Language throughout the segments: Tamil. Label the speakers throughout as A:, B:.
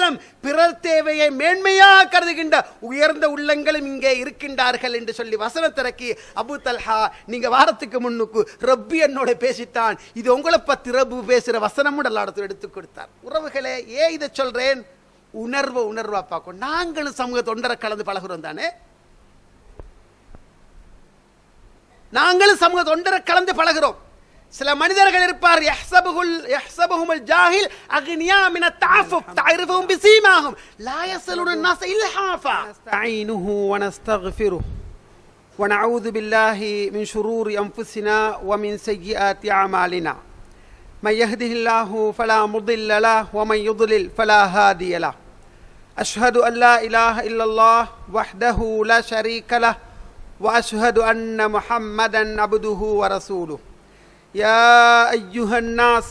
A: உள்ளம், பிறர் தேவையை மேன்மையாக கருதுகின்ற உயர்ந்த உள்ளங்களும் இங்கே இருக்கின்றார்கள் என்று சொல்லி வசனத்திறக்கி, அபூ தல்ஹா நீங்க வாரத்துக்கு முன்னுக்கு ரப்பி என்னோட பேசிட்டான், இது உங்களை பத்தி ரப்பு பேசுற வசனமும் எல்லா இடத்துல எடுத்து கொடுத்தார். உறவுகளே, ஏன் இதை சொல்றேன்? உணர்வா பார்க்கும். நாங்களும் சமூக தொண்டரை கலந்து பழகுறோம் தானே, நாங்களும் சமூக தொண்டரை கலந்து பழகிறோம். சில மனிதர்கள் இருப்பார், யஹ்ஸபுஹுல் ஜாஹில் அக்னியா மின தஅஃஃபுஃப் தஅரிஃபுஹும் பிஸீமாஹும் லா யஸலுன الناس இல்ஹாஃபா நஸ்தஈனுஹு வ நஸ்தக்ஃபிருஹு வ நஊது பில்லாஹி மின் ஷுரூரி அன்ஃபுஸினா வ மின் ஸய்யிஆத்தி அமாலினா من يهده الله فلا مضل له ومن يضلل فلا هادي له أشهد أن لا إله إلا الله وحده لا شريك له وأشهد أن محمدا عبده ورسوله يا أيها الناس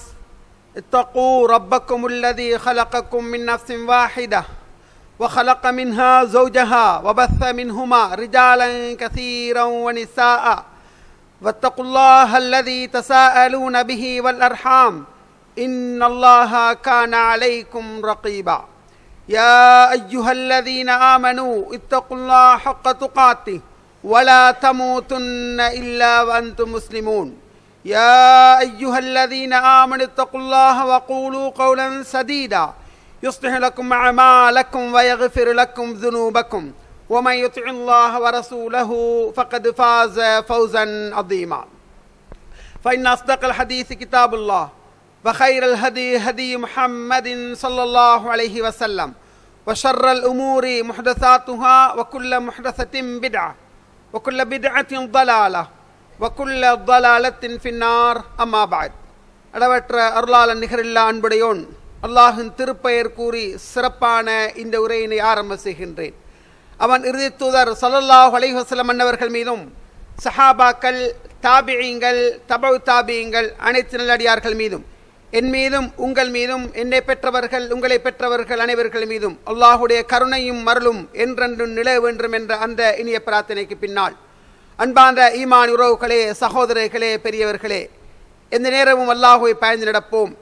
A: اتقوا ربكم الذي خلقكم من نفس واحدة وخلق منها زوجها وبث منهما رجالا كثيرا ونساء واتقوا الله الذي تساءلون به والأرحام إن الله كان عليكم رقيبا يا أيها الذين آمنوا اتقوا الله حق تقاته ولا تموتن إلا وأنتم مسلمون يا أيها الذين آمنوا اتقوا الله وقولوا قولا سديدا يصلح لكم أعمالكم ويغفر لكم ذنوبكم ومن يطع الله ورسوله فقد فاز فوزا عظيما فإن أصدق الحديث كتاب الله وخير الهدي هدي محمد صلى الله عليه وسلم وشر الأمور محدثاتها وكل محدثة بدعة وكل بدعة ضلالة وكل ضلالة في النار أما بعد. அளவற்ற அருளாளன் நிகரில்லா அன்புடையோன் அல்லாஹின் திருப்பெயர் கூறி சிறப்பான இந்த உரையினை ஆரம்ப செய்கின்றேன். அவன் இறுதி தூதர் ஸல்லல்லாஹு அலைஹி வஸல்லம் அன்னவர்கள் மீதும் சஹாபாக்கள், தாபிஈங்கள், தபவு தாபிஈங்கள், அனைத்து நல்லடியார்கள் மீதும், என் மீதும் உங்கள் மீதும், என்னை பெற்றவர்கள் உங்களை பெற்றவர்கள் அனைவர்கள் மீதும் அல்லாஹுடைய கருணையும் மருளும் என்றென்றும் நிலவ வேண்டும் என்ற அந்த இனிய பிரார்த்தனைக்கு பின்னால், அன்பார்ந்த ஈமான் உறவுகளே, சகோதரர்களே, பெரியவர்களே, எந்த நேரமும் அல்லாஹுவை பயந்து நடப்போம்,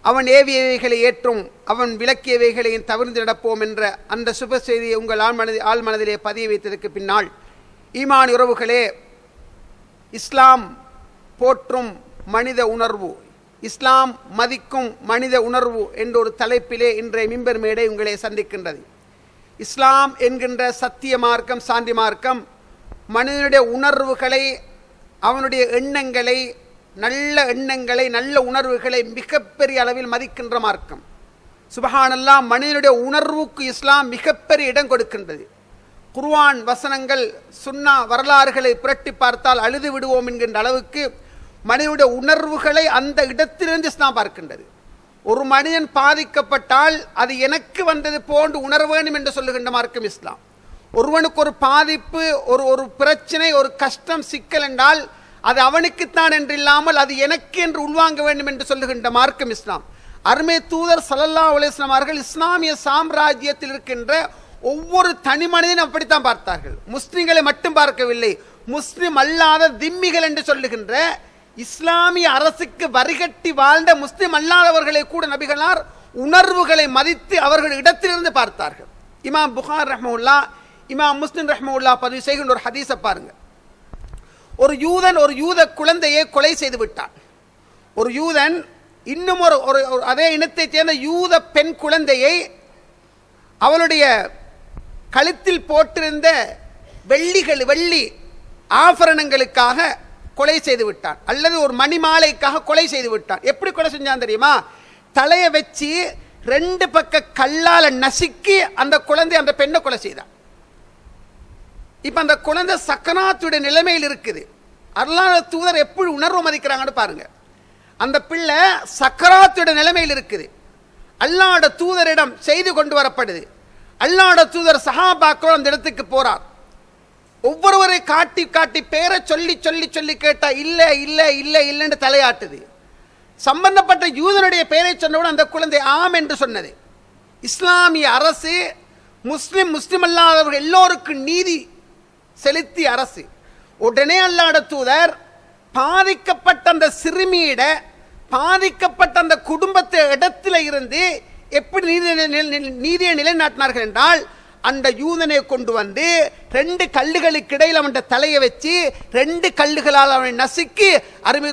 A: அவன் ஏவியவைகளை ஏற்றும் அவன் விளக்கியவைகளையும் தவிர்த்து நடப்போம் என்ற அந்த சுப செய்தியை உங்கள் ஆழ்மனதிலே பதிய வைத்ததற்கு பின்னால், ஈமான் உறவுகளே, இஸ்லாம் போற்றும் மனித உணர்வு, இஸ்லாம் மதிக்கும் மனித உணர்வு என்ற ஒரு தலைப்பிலே இன்றைய மிம்பர் மேடை உங்களை சந்திக்கின்றது. இஸ்லாம் என்கின்ற சத்திய மார்க்கம், சாந்தி மார்க்கம் மனிதனுடைய உணர்வுகளை, அவனுடைய எண்ணங்களை, நல்ல எண்ணங்களை, நல்ல உணர்வுகளை மிகப்பெரிய அளவில் மதிக்கின்ற மார்க்கம். சுபஹானல்லாஹ், மனிதனுடைய உணர்வுக்கு இஸ்லாம் மிகப்பெரிய இடம் கொடுக்கின்றது. குர்ஆன் வசனங்கள், சுன்னா வரலாறுகளை புரட்டி பார்த்தால் அழுது விடுவோம் என்கின்ற அளவுக்கு மனிதனுடைய உணர்வுகளை அந்த இடத்திலிருந்து இஸ்லாம் பார்க்கின்றது. ஒரு மனிதன் பாதிக்கப்பட்டால் அது எனக்கு வந்தது போன்று உணர வேண்டும் என்று சொல்லுகின்ற மார்க்கம் இஸ்லாம். ஒருவனுக்கு ஒரு பாதிப்பு, ஒரு பிரச்சனை, ஒரு கஷ்டம், சிக்கல் என்றால் அது அவனுக்குத்தான் என்று இல்லாமல் அது எனக்கு என்று உள்வாங்க வேண்டும் என்று சொல்லுகின்ற மார்க்கம் இஸ்லாம். அருமை தூதர் ஸல்லல்லாஹு அலைஹி வஸல்லம் அவர்கள் இஸ்லாமிய சாம்ராஜ்யத்தில் இருக்கின்ற ஒவ்வொரு தனி மனிதனும் அப்படித்தான் பார்த்தார்கள். முஸ்லிம்களை மட்டும் பார்க்கவில்லை, முஸ்லிம் அல்லாத திம்மிகள் என்று சொல்லுகின்ற இஸ்லாமிய அரசுக்கு வரிகட்டி வாழ்ந்த முஸ்லிம் அல்லாதவர்களை கூட நபிகளார் உணர்வுகளை மதித்து அவர்கள் இடத்திலிருந்து பார்த்தார்கள். இமாம் புகார் ரஹ்மத்துல்லாஹ், இமாம் முஸ்லிம் ரஹ்மத்துல்லாஹ் பதிவு செய்கின்ற ஒரு ஹதீஸை பாருங்க. ஒரு யூதன் ஒரு யூத குழந்தையை கொலை செய்து விட்டான். ஒரு யூதன் இன்னும் ஒரு அதே இனத்தைச் சேர்ந்த யூத பெண் குழந்தையை அவளுடைய கழுத்தில் போட்டிருந்த வெள்ளி ஆபரணங்களுக்காக கொலை செய்து விட்டான், அல்லது ஒரு மணிமாலைக்காக கொலை செய்து விட்டான். எப்படி கொலை செஞ்சான் தெரியுமா? தலையை வச்சு 2 பக்க கல்லால நசுக்கி அந்த குழந்தை, அந்த பெண்ணை கொலை செய்தான். இப்ப அந்த குழந்தை சக்கராத்துடைய நிலைமையில் இருக்குது. அல்லாஹ்வுடைய தூதர் எப்படி உணர்வு மதிக்கிறாங்கன்னு பாருங்க. அந்த பிள்ளை சக்கராத்துடைய நிலைமையில் இருக்குது. அல்லாஹ்வுடைய தூதரிடம் செய்தி கொண்டு வரப்படுது. அல்லாஹ்வுடைய தூதர் சஹாபாக்கள் அந்த இடத்துக்கு போறார். ஒவ்வொருவரை காட்டி காட்டி பேரை சொல்லி சொல்லி சொல்லி கேட்டா இல்ல இல்ல இல்ல இல்லைன்னு தலையாட்டுது. சம்பந்தப்பட்ட யூதனுடைய பெயரை சொன்னவுடன் அந்த குழந்தை ஆம் என்று சொன்னது. இஸ்லாமிய அரசு முஸ்லிம் அல்லாதவர்கள் எல்லோருக்கும் நீதி செலுத்திய அரசு. உடனே அல்லாஹ்வுடைய தூதர் பாதிக்கப்பட்ட அந்த சிறுமியிட, பாதிக்கப்பட்ட அந்த குடும்பத்தை இடத்துல இருந்து எப்படி நீதியை நிலைநாட்டினார்கள் என்றால், அந்த யூதனை கொண்டு வந்து 2 கல்லுகளுக்கு இடையில் அவன் தலையை வச்சு 2 கல்லுகளால் அவனை நசுக்கி அருமை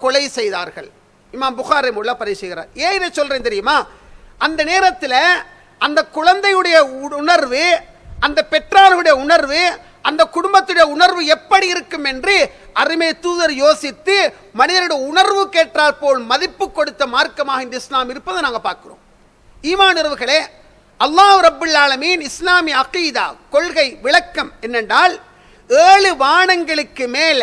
A: கொலை செய்தார்கள். இமாம் புகாரி உள்ள பதிவு செய்கிறார். ஏன் இதை சொல்றேன் தெரியுமா? அந்த நேரத்தில் அந்த குழந்தையுடைய உணர்வு, அந்த பெற்றாருடைய உணர்வு, அந்த குடும்பத்துடைய உணர்வு எப்படி இருக்கும் என்று அருமை தூதர் யோசித்து மனிதனுடைய உணர்வு கேட்டால் போல் மதிப்பு கொடுத்த மார்க்கமாக இந்த இஸ்லாம் இருப்பதை நாங்கள் பார்க்கிறோம். ஈமான் உறவுகளே, அல்லாஹ் ரப்புல் ஆலமீன் இஸ்லாமிய அகீதா கொள்கை விளக்கம் என்னென்றால், 7 வானங்களுக்கு மேல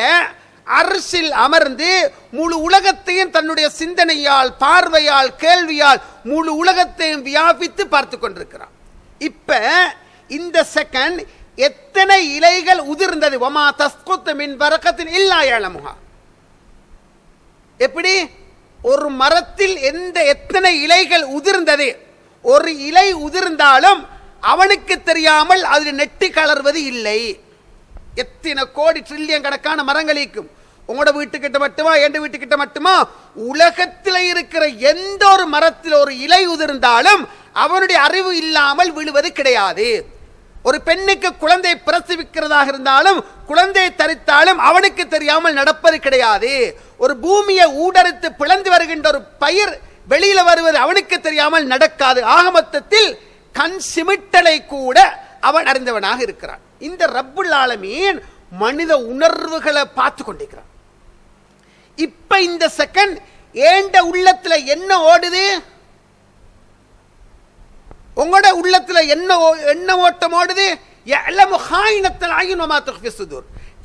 A: அர்ஷில் அமர்ந்து முழு உலகத்தையும் தன்னுடைய சிந்தனையால், பார்வையால், கேள்வியால் முழு உலகத்தையும் வியாபித்து பார்த்து கொண்டிருக்கிறான். இப்ப இந்த செகண்ட் எத்தனை இலைகள் உதிர்ந்தது? வமா தஸ்குத்து மின் பரக்கத்தின் இல்லா யஅலமுஹா. எப்படி ஒரு மரத்தில் எத்தனை இலைகள் உதிர்ந்தது? ஒரு இலை உதிர்ந்தாலும் அவனுக்கு தெரியாமல் அதில் நெட்டி கலர்வது இல்லை. எத்தனை கோடி ட்ரில்லியன் கணக்கான மரங்களுக்கும் உங்களோட வீட்டுக்கிட்ட மட்டுமா, எந்த வீட்டுக்கிட்ட மட்டுமா, உலகத்தில் இருக்கிற எந்த ஒரு மரத்தில் ஒரு இலை உதிர்ந்தாலும் அவனுடைய அறிவு இல்லாமல் விழுவது கிடையாது. ஒரு பெண்ணுக்கு குழந்தை பிரசவிக்கிறதாக இருந்தாலும், குழந்தை தரித்தாலும் அவனுக்கு தெரியாமல் நடப்பது கிடையாது. ஒரு பூமியை ஊடறுத்து பிளந்து வருகின்ற ஒரு பயிர் வெளியில வருவது அவனுக்கு தெரியாமல் நடக்காது. ஆகமத்தத்தில் கண் சிமிட்டலை கூட அவன் அறிந்தவனாக இருக்கிறான். இந்த ரப்புல் ஆலமீன் மனித உணர்வுகளை பார்த்து கொண்டிருக்கிறான். இப்ப இந்த செகண்ட் ஏண்ட உள்ளத்துல என்ன ஓடுது? உங்களோட உள்ளத்துல என்ன ஓட்டம் ஓடுது?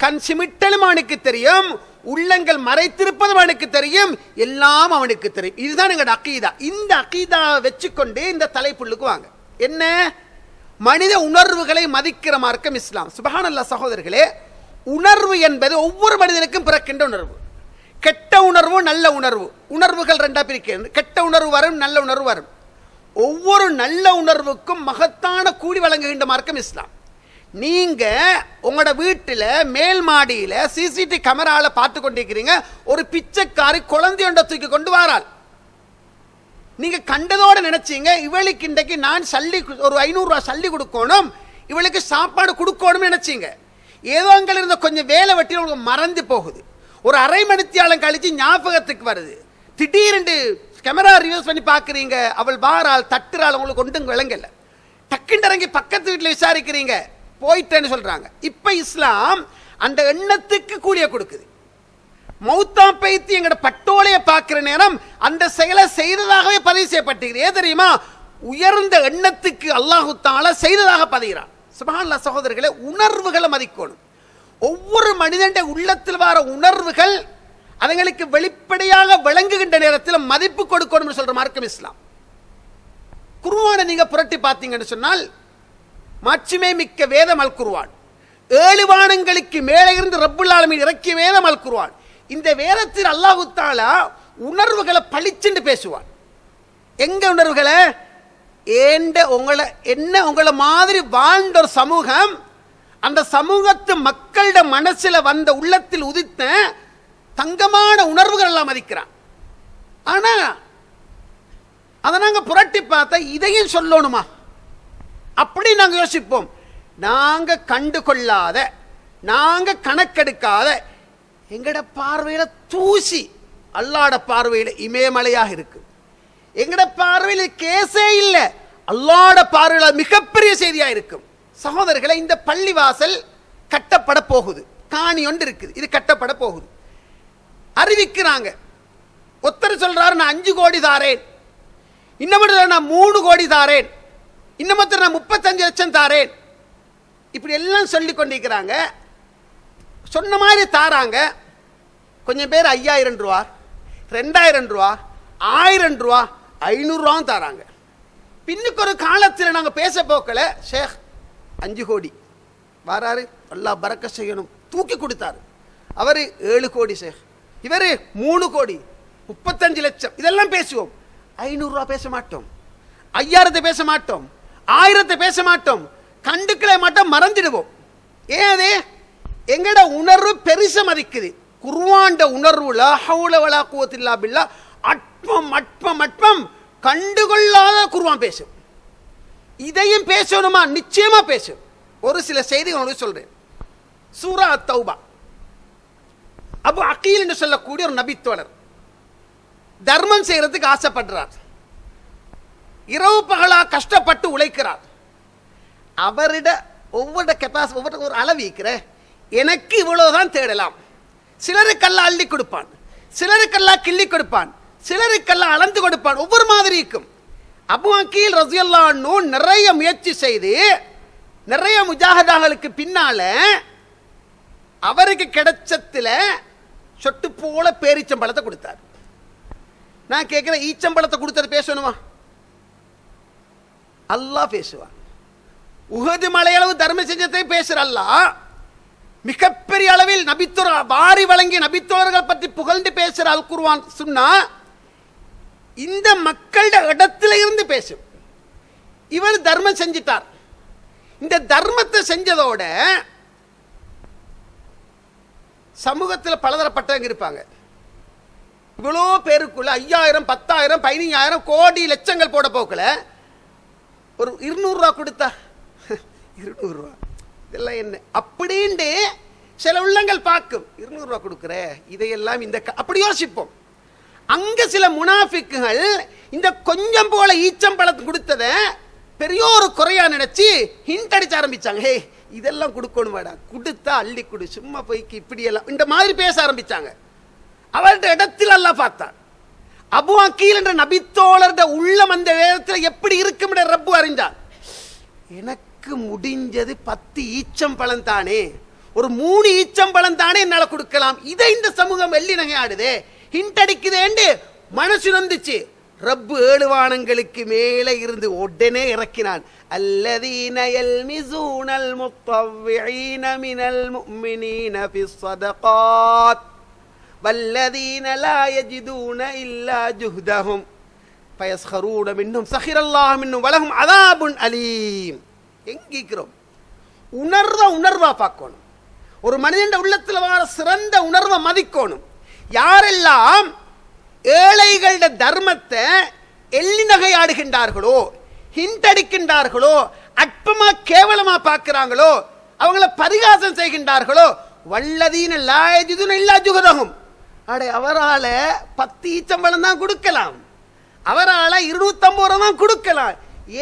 A: கண் சிமிட்டலும் அவனுக்கு தெரியும், உள்ளங்கள் மறைத்திருப்பதும் அவனுக்கு தெரியும், எல்லாம் அவனுக்கு தெரியும். இதுதான் எங்களோட அகீதா. இந்த அகீதா வச்சுக்கொண்டு இந்த தலைப்புள்ளுக்கு வாங்க. என்ன? மனித உணர்வுகளை மதிக்கிற மார்க்கம் இஸ்லாம். சுப்ஹானல்லாஹ் சகோதரர்களே, உணர்வு என்பது ஒவ்வொரு மனிதனுக்கும் பிறக்கின்ற உணர்வு. கெட்ட உணர்வு, நல்ல உணர்வு. உணர்வுகள் 2ஆ பிரிக்கிறது. கெட்ட உணர்வு வரும், நல்ல உணர்வு வரும். ஒவ்வொரு நல்ல உணர்வுக்கும் மகத்தான கூலி வழங்குகின்ற மார்க்கம் இஸ்லாம். நீங்க உங்களோட வீட்டில் மேல் மாடியில சிசிடிவி கேமரால பார்த்து கொண்டிருக்கிறீங்க, ஒரு பிச்சைக்காரி குழந்தையொண்ட தூக்கி கொண்டு வாராள். நீங்க கண்டதோட நினைச்சீங்க, இவளுக்கு இன்றைக்கு நான் ஒரு 500 ரூபாய் சல்லி கொடுக்கணும், இவளுக்கு சாப்பாடு கொடுக்கணும் நினைச்சீங்க. ஏதோ அங்கே இருந்த கொஞ்சம் வேலை வெட்டி உங்களுக்கு மறந்து போகுது. ஒரு அரை மணித்தியாலம் கழிச்சு ஞாபகத்துக்கு வருது. திடீரென்று கேமரா ரிவ்யூஸ் பண்ணி பார்க்குறீங்க, அவள் பாரால் தட்டுறாள், உங்களுக்கு ஒன்றும் விளங்கல. டக்குன்னு இறங்கி பக்கத்து வீட்டில் விசாரிக்கிறீங்க, போயிட்டேன்னு சொல்றாங்க. இப்ப இஸ்லாம் அந்த எண்ணத்துக்கு கூலிய கொடுக்குது. மௌத்தா பைத்தி எங்கட பட்டோலைய பார்க்கிற நேரம் அந்த செயலை செய்ததாகவே பதிவு செய்யப்பட்டிருக்கிறது. ஏன் தெரியுமா? உயர்ந்த எண்ணத்துக்கு அல்லாஹு தஆலா செய்ததாக பதிகிறான். சுப்ஹானல்லாஹ் சகோதரர்களே, உணர்வுகளை மதிக்கணும். ஒவ்வொரு மனிதனுடைய உள்ளத்தில் வர உணர்வுகள் அதுங்களுக்கு வெளிப்படையாக விளங்குகின்ற நேரத்தில் மதிப்பு கொடுக்கணும் சொல்ற மார்க்கம் இஸ்லாம். குர்ஆனை நீங்க புரட்டி பார்த்தீங்கன்னு சொன்னால், மாட்சிமை மிக்க வேதம் அல் குர்ஆன். 7 வானங்களுக்கு மேலே இருந்து ரப்புல் ஆலமீன் இறக்கிய வேதம் அல் குர்ஆன். இந்த வேதத்தில் அல்லாஹு தஆலா உணர்வுகளை பளிச்சென்று பேசுவான். எங்க உணர்வுகளை? உங்களை மாதிரி வாழ்ந்த ஒரு சமூகம், அந்த சமூகத்து மக்களோட மனசுல வந்த உள்ளத்தில் உதித்த தங்கமான உணர்வுகள் எல்லாம் மதிக்கிறான். ஆனா அதை நாங்க புரட்டி பார்த்தா இதையும் சொல்லணுமா அப்படி நாங்க யோசிப்போம். நாங்க கண்டு கொள்ளாத, நாங்க கணக்கெடுக்காத, எங்கட பார்வையில தூசி அல்லாஹ்ட பார்வையில இமயமலையாக இருக்கு. எங்கட பார்வையில கேஸே இல்லை, அல்லாஹ்ட பார்வையில மிகப்பெரிய செய்தியா இருக்கும். சகோதரர்களை, இந்த பள்ளிவாசல் கட்டப்பட போகுது, காணி ஒன்று இருக்குது, இது கட்டப்பட போகுது. அறிவிக்கிறாங்க. ஒருத்தர் சொல்றாரு நான் 5 கோடி தாரேன், இன்னொருத்தர் நான் 3 கோடி தாரேன், இன்னொருத்தர் நான் 35 லட்சம் தாரேன். இப்படி எல்லாம் சொல்லி கொண்டிருக்கிறாங்க. சொன்ன மாதிரி தாராங்க. கொஞ்சம் பேர் 5000 ரூபா, 2000 ரூபா, 1000 ரூபா, 500 ரூபாவும் தாராங்க. பின்னுக்கு ஒரு காலத்தில் நாங்கள் பேச போக்கல, ஷேக் 5 கோடி வராரு, அல்லாஹ் பரக்க செய்யணும், தூக்கி கொடுத்தாரு. அவரு 7 கோடி ஷேக், இவரு 3 கோடி, 35 லட்சம். இதெல்லாம் பேசுவோம். 500 ரூபா பேச மாட்டோம், 5000 பேச மாட்டோம், 1000 பேச மாட்டோம், கண்டுக்களை மாட்டோம், மறந்துடுவோம். ஏது? எங்கட உணர்வு பெருச மதிக்குது. குர்ஆன்ட உணர்வு லா ஹவுல வலா குவத்த இல்லா பில்லாஹ், அற்பம் அற்பம் அற்பம், கண்டுகொள்ளாத குர்ஆன் பேசும். இதையும் பேசணுமா? நிச்சயமா பேசும். ஒரு சில செய்திகளோடு சொல்றேன். சூரா தௌபா, அபு அகீல் என்று சொல்லக்கூடிய ஒரு நபித்தோழர் தர்மம் செய்யறதுக்கு ஆசைப்படுறார். இரவு பகலா கஷ்டப்பட்டு உழைக்கிறார். அவரிட ஒவ்வொரு கெப்பாசிட்டி ஒவ்வொரு ஒரு அளவு இருக்கிற, எனக்கு இவ்வளவுதான் தேடலாம். சிலருக்கெல்லாம் அள்ளி கொடுப்பான், சிலருக்கெல்லாம் கிள்ளி கொடுப்பான், சிலருக்கெல்லாம் அளந்து கொடுப்பான். ஒவ்வொரு மாதிரி இருக்கும். அபு அகீல் ரலியல்லாஹு அன்ஹு நிறைய முயற்சி செய்து நிறைய முஜாஹிதாகளுக்கு பின்னால அவருக்கு கிடைச்சத்துல சொட்டு போல பேரிச்சம்பழத்தை கொடுத்தார். நான் கேட்கிறேன், ஈச்சம்பழத்தை கொடுத்தது பேசணுமா? அல்லாஹ் பேசுவான். உஹது மலையளவு தர்மம் செஞ்சதை பேசுற அல்லாஹ் மிகப்பெரிய அளவில் நபித்தோழர் வாரி வழங்கி நபித்தோழர்கள் பற்றி புகழ்ந்து பேசுற அல் குர்ஆன் சுன்னா இந்த மக்களிட இடத்துல இருந்து பேசும். இவர் தர்மம் செஞ்சிட்டார். இந்த தர்மத்தை செஞ்சதோட சமூகத்தில் பலதரப்பட்டவங்க இருப்பாங்க. இவ்வளோ பேருக்குள்ள 5000, 10,000, 15,000 கோடி லட்சங்கள் போட போக்கல ஒரு 200 ரூபா கொடுத்தா 200 ரூபா இதெல்லாம் என்ன அப்படின்ட்டு சில உள்ளங்கள் பார்க்கும். 200 ரூபா கொடுக்குற இதையெல்லாம் இந்த அப்படி யோசிப்போம். அங்க சில முனாஃபிக்குகள் இந்த கொஞ்சம் போல ஈச்சம்பழத்தை கொடுத்ததை பெரிய ஒரு குறையா நினைச்சு ஹிண்ட் அடிச்ச ஆரம்பிச்சாங்க. ஹே, இதெல்லாம் கொடுக்கணும் வேடா, கொடுத்தா அள்ளி கொடு, சும்மா போய்க்கு இப்படி எல்லாம் இந்த மாதிரி பேச ஆரம்பிச்சாங்க. அவருடைய இடத்தில் அல்லாஹ் பார்த்தார். அபு அகீல் என்ற நபித்தோழருடைய உள்ளம் அந்த வேதத்தில் எப்படி இருக்கும் ரப்பு அறிந்தார். எனக்கு முடிஞ்சது 10 ஈச்சம்பழம் தானே, ஒரு 3 ஈச்சம்பழம் தானே என்னால கொடுக்கலாம். இதை இந்த சமூகம் வெள்ளி நகையாடுதே, ஹிண்ட் அடிக்குதேன்னு மனசு நொந்துச்சு. ரப்பு 7 வானங்களுக்கு மேலே இருந்து உடனே இறக்கினான். அல்லதீன யல்மிஸூனல் முத்தவ்விஈன மினல் முஃமினீன ஃபிஸ் ஸதகாத் வல்லதீன லா யஜிதூன இல்லா ஜுஹ்தஹும் ஃபயஸ்கரூன மின்ஹும் ஸஹிரல்லாஹு மின்ஹும் வலஹும் அஸாபுன் அலீம். எங்கிக்கிறோம்? உணர்வா பார்க்கணும். ஒரு மனிதன் உள்ளத்தில் வர சிறந்த உணர்வை மதிக்கணும். யாரெல்லாம் ஏழைகள தர்மத்தை எள்ளி நகையாடுகின்றார்களோ, ஹிண்ட் அடிக்கின்றார்களோ, அற்பமா கேவலமா பார்க்கிறாங்களோ, அவங்கள பரிகாசம் செய்கின்றார்களோ, வல்லதீன லா யஜிதுன இல்லா ஜுஹதஹும், அடே அவரால 10 ஈச்சம்பழம் தான் கொடுக்கலாம், அவரால 250 ரூபா தான் கொடுக்கலாம்.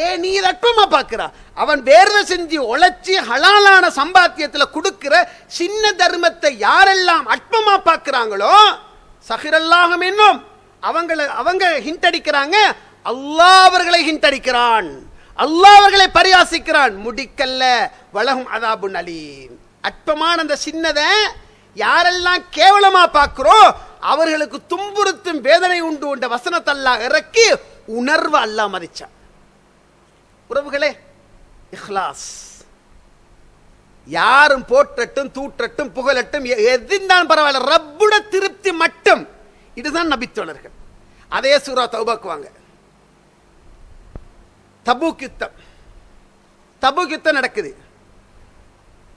A: ஏன் நீ அற்பமா பார்க்கிறா? அவன் வேர்வை செஞ்சு உழைச்சி ஹலாலான சம்பாத்தியத்தில் கொடுக்கிற சின்ன தர்மத்தை யாரெல்லாம் அற்பமா பார்க்கிறாங்களோ, சஹிரல்லாஹு மின்ஹும், அவங்க ஹிண்ட் அடிக்கிறாங்க. அல்லாஹ் அவர்களை ஹிண்ட் அடிக்கிறான், அல்லாஹ் அவர்களை பரியாசிக்கிறான். முடிக்கல்ல வலஹும் அஸாபுன் அலீம். அற்பமான அந்த சின்னதை யாரெல்லாம் கேவலமா பார்க்கிறோம் அவர்களுக்கு துன்புறுத்தும் வேதனை உண்டு என்ற வசனத்தை அல்லாஹ் இறக்கி உணர்வு அல்லாஹ் மதிச்சான். உறவுகளே, இஹ்லாஸ். யாரும் போற்றட்டும், தூற்றட்டும், புகழட்டும், எதுதான் பரவாயில்ல, ரப்புட திருப்தி மட்டும். இதுதான் நபித்தோழர்கள். அதே சூரா தௌபாக்கு வாங்க. தபூக் யுத்தம் நடக்குது.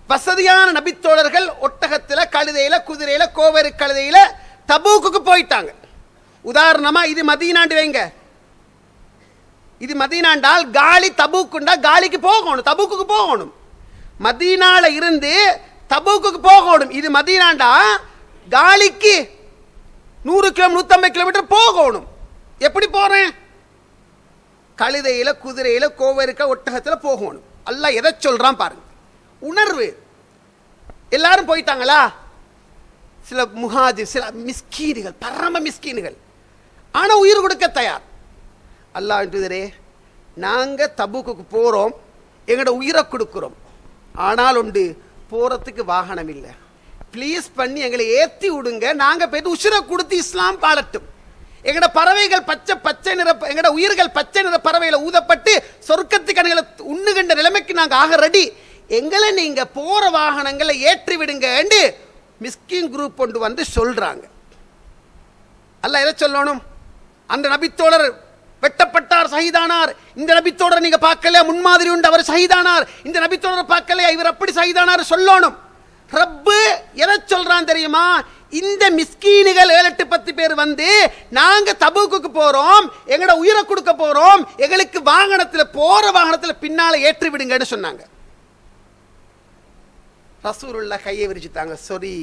A: வசதியான நபித்தோழர்கள் ஒட்டகத்தில், கழுதையில, குதிரையில, கோவேறு கழுதையில தபூக்கு போயிட்டாங்க. உதாரணமா இது மதீனாண்டு வைங்க. இது மதீனாண்டால் காலி தபூக்குண்டா காலிக்கு போகணும், தபூக்கு போகணும். மதீனால இருந்து தபூக்கு போகணும். இது மதீனாண்டா காலிக்கு 100 கிலோமீட்டர் 150 கிலோமீட்டர் போகணும். எப்படி போறேன்? கழுதையில, குதிரையில, கோவேறுக்க, ஒட்டகத்தில் போகணும். அல்லாஹ் எதை சொல்றான் பாருங்க. உணர்வு. எல்லாரும் போயிட்டாங்களா? சில முஹாஜிர், சில மிஸ்கீன்கள், பரம மிஸ்கீன்கள், ஆனா உயிர் கொடுக்க தயார். அல்லாஹ் என்றே, நாங்க தபூக்கு போறோம், எங்களோட உயிரை கொடுக்கிறோம், ஆனால் உண்டு போறதுக்கு வாகனம் இல்லை, ப்ளீஸ் பண்ணி எங்களை ஏற்றி விடுங்க, நாங்க போயிட்டு உசுரை கொடுத்து இஸ்லாம் பாடட்டும். எங்கட பறவைகள் பச்சை நிற, எங்கட உயிர்கள் பச்சை நிற பறவைகளை ஊதப்பட்டு சொர்க்கத்துக்கு அணுகளை உண்ணுகின்ற நிலைமைக்கு நாங்க ஆக ரெடி, எங்களை நீங்க போற வாகனங்களை ஏற்றி விடுங்க என்று மிஸ்கின் குரூப் கொண்டு வந்து சொல்றாங்க. அல்லாஹ் எதை சொல்லணும்? அந்த நபித்தோழர் வெட்டப்பட்டார், சஹீதானார். இந்த நபித்தோழர் நீங்க பார்க்கல, முன்மாதிரி உண்டு, அவர் சஹீதானார். இந்த நபித்தோழர் பார்க்கல, இவர் அப்படி சஹீதானார் சொல்லணும். ரப்பு எதை சொல்றான் தெரியுமா? இந்த மிஸ்கீனுகள் 7-10 பேர் வந்து நாங்க தபூக்குக்கு போறோம், எங்கட உயிரை கொடுக்க போறோம், எங்களுக்கு வாகனத்தில் போற வாகனத்தில் பின்னால ஏற்றி விடுங்கன்னு சொன்னாங்க. ரசூலுல்லாஹ் கையை விரிச்சுட்டாங்க. சொரி,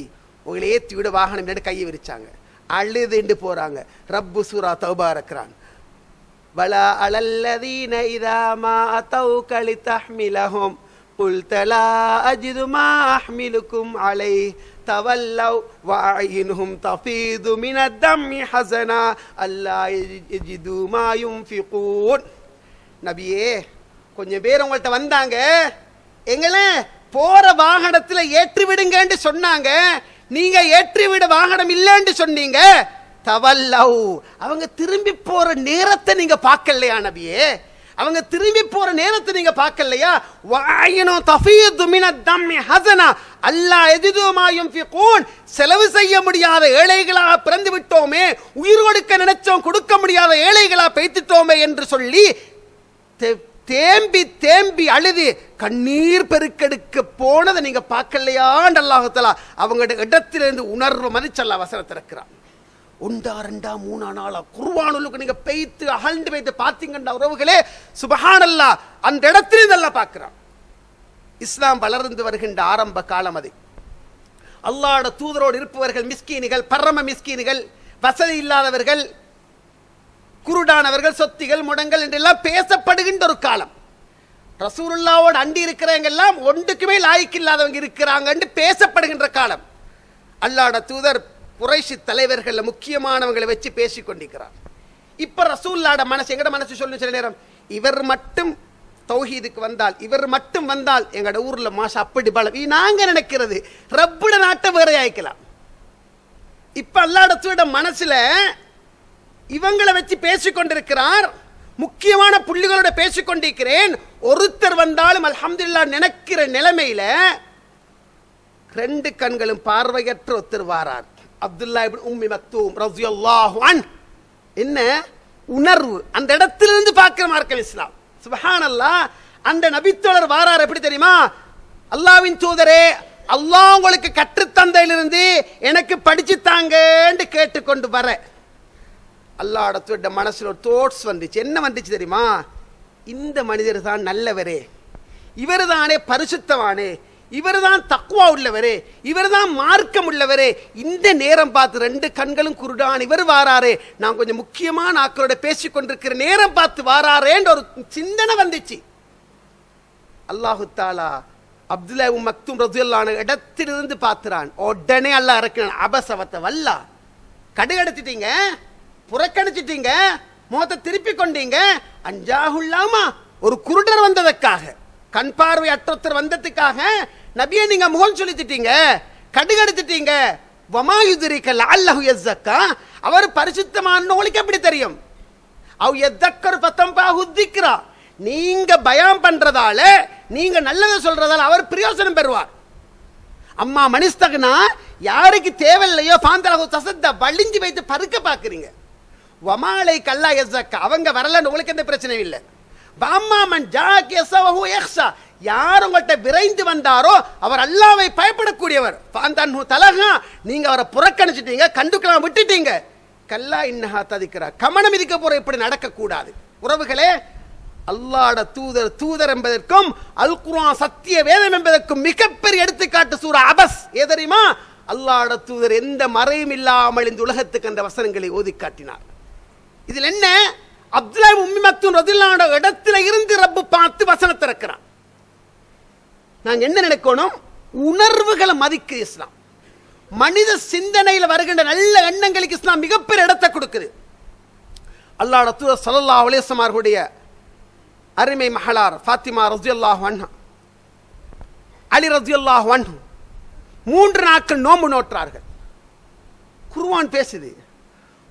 A: உங்களை ஏற்றி விட வாகனம் கையை விரிச்சாங்க. அழுதுண்டு போறாங்க. ரப்பு சூரா தௌபா இருக்கிறான். வலா அலல்லதீன இதா மா அதௌக லிதஹ்மிலஹும் குல்த லா அஜிது மா அஹ்மிலுக்கும் அலைஹி தவல்லவ் வஅய்னுஹும் தஃபீது மினத் தம்மி ஹஸனா அல்லா யஜிது மா யுன்ஃபிகூன். நபியே, கொஞ்சம் பேர் உங்கள்கிட்ட வந்தாங்க, எங்களை போற வாகனத்துல ஏற்றி விடுங்கன்னு சொன்னாங்க. நீங்க ஏற்றி விட வாகனம் இல்லைன்னு சொன்னீங்க. தவல்லவ், அவங்க திரும்பி போற நேரத்தை நீங்க பார்க்கலையா நபியே? அவங்க திரும்பி போற நேரத்தை நீங்க பார்க்கலையா? வஅய்னு தஃபீது மினத் தம்மி ஹஸனா அல்லா யஜிது மா யுன்ஃபிகூன். செலவு செய்ய முடியாத ஏழைகளா பிறந்து விட்டோமே, உயிர் கொடுக்க நினைச்சோம் கொடுக்க முடியாத ஏழைகளா பெய்த்துட்டோமே என்று சொல்லி தேம்பி தேம்பி அழுது கண்ணீர் பெருக்கெடுக்க போனதை நீங்க பார்க்கலையான்னு அல்லாஹ் தஆலா அவங்களோட இடத்திலிருந்து உணர்வு மதிச்சல்லா வசனத்தை இருக்கிறான். 1 2 3 நாளா குர்ஆனுக்கு நீங்க பெய்த்து அகழ்ந்து பெய்த்து பார்த்தீங்கன்னா உறவுகளே, சுப்ஹானல்லாஹ், அந்த இடத்திலிருந்து அல்லாஹ் பார்க்கிறான். இஸ்லாம் வளர்ந்து வருகின்ற ஆரம்ப காலம் அது. அல்லாஹ்வுடைய தூதரோடு இருப்பவர்கள் மிஸ்கீன்கள், பரம மிஸ்கீன்கள், வசதி இல்லாதவர்கள், குருடானவர்கள், சொத்திகள், முடங்கள் என்றெல்லாம் பேசப்படுகின்ற ஒரு காலம். ரசூலுல்லாவோடு அண்டி இருக்கிறவங்க எல்லாம் ஒன்றுக்குமே லாய்க்கு இல்லாதவங்க இருக்கிறாங்க பேசப்படுகின்ற காலம். அல்லாஹ்வுடைய தூதர் குறைஷி தலைவர்கள் முக்கியமானவங்களை வச்சு பேசிக் கொண்டிருக்கிறார். இப்ப ரசூலுல்லாஹ்வுடைய மனசு, எங்கட மனசு சொல்லு சில நேரம், இவர் மட்டும் தௌஹீதுக்கு வந்தால், இவர் மட்டும் வந்தால் எங்கட ஊர்ல மாஷா அப்படி பலம் நாங்க நினைக்கிறது ரப்புட நாட்டை வேற ஆயிக்கலாம். இப்ப அல்லாஹ்வுடைய தூதர் மனசுல இவங்களை வச்சு பேசிக்கொண்டிருக்கிறார். முக்கியமான புள்ளிகளோட பேசிக்கொண்டிருக்கிறேன். ஒருத்தர் வந்தாலும் அல்ஹம்துலில்லாஹ் நினைக்கிற நிலைமையில 2 கண்களும் பார்வையற்ற ஒருத்தர் வாரார். அப்துல்லாஹ் இப்னு உம்மி மக்தூம் ரலியல்லாஹு அன்ஹு. என்ன உணர்வு! அந்த இடத்திலிருந்து பார்க்கிற மார்க்கம் இஸ்லாம். சுப்ஹானல்லாஹ். அந்த நபித்தோழர் வாரார். எப்படி தெரியுமா? அல்லாஹ்வின் தூதரே, அல்லாஹ் உங்களுக்கு கற்றுத்தந்தையிலிருந்து எனக்கு படிச்சு தாங்கன்னு கேட்டுக்கொண்டு வர அல்லாஹ்வுடைய மனசுல ஒரு தோட்ஸ் வந்துச்சு. என்ன வந்துச்சு தெரியுமா? இந்த மனிதர் தான் நல்லவரே, இவர் தானே பரிசுத்தவானே, இவர் தான் தக்வா உள்ளவரே, இவர் தான் மார்க்கம் உள்ளவரே. இந்த நேரம் பார்த்து 2 கண்களும் குருடான் இவர் வாராரே, நான் கொஞ்சம் முக்கியமான ஆக்களோட பேசிக்கொண்டிருக்கிற நேரம் பார்த்து வாராரேன்ற ஒரு சிந்தனை வந்துச்சு. அல்லாஹு தாலா அப்துல்லாஹ் இப்னு மக்தூம் ரலியல்லாஹு அன்ஹு இடத்திலிருந்து பார்த்துறான். உடனே அல்லாஹ் இறக்கினான் அபசவத்த வல்லா. கடுகடுத்திட்டீங்க, புறக்கணிச்சிட்டீங்க, முகத்தை திருப்பி கொண்டீங்க. அஞ்சாஹுல்லாமா, ஒரு குருடர் வந்ததற்காக, கண் பார்வை அற்றொத்தர் வந்ததுக்காக நபியை நீங்க முகம் சொல்லிட்டீங்க, கடுகடுத்திட்டீங்க. வமா யுத்ரிக லஅல்லஹு யஸக்கா, அவர் பரிசுத்தமான உங்களுக்கு எப்படி தெரியும்? அவ் யதக்கர் ஃபதம்பாஹு திக்ரா, நீங்க பயான் பண்றதால, நீங்க நல்லதை சொல்றதால அவர் பிரயோஜனம் பெறுவார். அம்மா மனிஸ்தகனா, யாருக்கு தேவையில்லையோ பாந்தரகு தசத்த வலிஞ்சு வைத்து பருக்க பாக்குறீங்க. வமாலை கல்லா யஸக்கா, அவங்க வரலன்னு உங்களுக்கு எந்த பிரச்சனையும் இல்லை. பாம்மாமன் ஜாக் யஸவஹு யக்ஷா, யார் உங்கள்கிட்ட விரைந்து வந்தாரோ அவர் அல்லாஹ்வை பயப்படக்கூடியவர். பாந்தன்ஹு தலஹா, நீங்க அவரை புறக்கணிச்சிட்டீங்க, கண்டுக்கலாம் விட்டுட்டீங்க. கல்லா இன்னஹா ததிக்ரா, கமனம் இருக்க போற இப்படி நடக்க கூடாது. உறவுகளே, அல்லாஹ்வுடைய தூதர் தூதர் என்பதற்கும் அல் குர்ஆன் சத்திய வேதம் என்பதற்கும் மிகப்பெரிய எடுத்துக்காட்டு சூரா அபஸ். ஏ தெரியுமா? அல்லாஹ்வுடைய தூதர் எந்த மறையும் இல்லாமல் இந்த உலகத்துக்கு அந்த வசனங்களை ஓதி காட்டினார். இதில் என்ன? அப்துல்லாஹ் இப்னு உம்மி மக்தூம் ரலியல்லாஹு அன்ஹு இடத்துல இருந்து ரப்பு பார்த்து வசனத்தை இறக்குறான். நாங்க என்ன நினைக்கணும்? உணர்வுகளை மதிக்க இஸ்லாம், மனித சிந்தனையில் வருகின்ற நல்ல எண்ணங்களுக்கு இஸ்லாம் மிகப்பெரிய இடத்தை கொடுக்குது. அல்லாஹ்வுடைய தூதர் ஸல்லல்லாஹு அலைஹி வஸல்லம் அவர்களுடைய அருமை மகளார் ஃபாத்திமா ரலியல்லாஹு அன்ஹா, அலி ரலியல்லாஹு அன்ஹு 3 நாட்கள் நோன்பு நோற்றார்கள். குர்ஆன் பேசுது.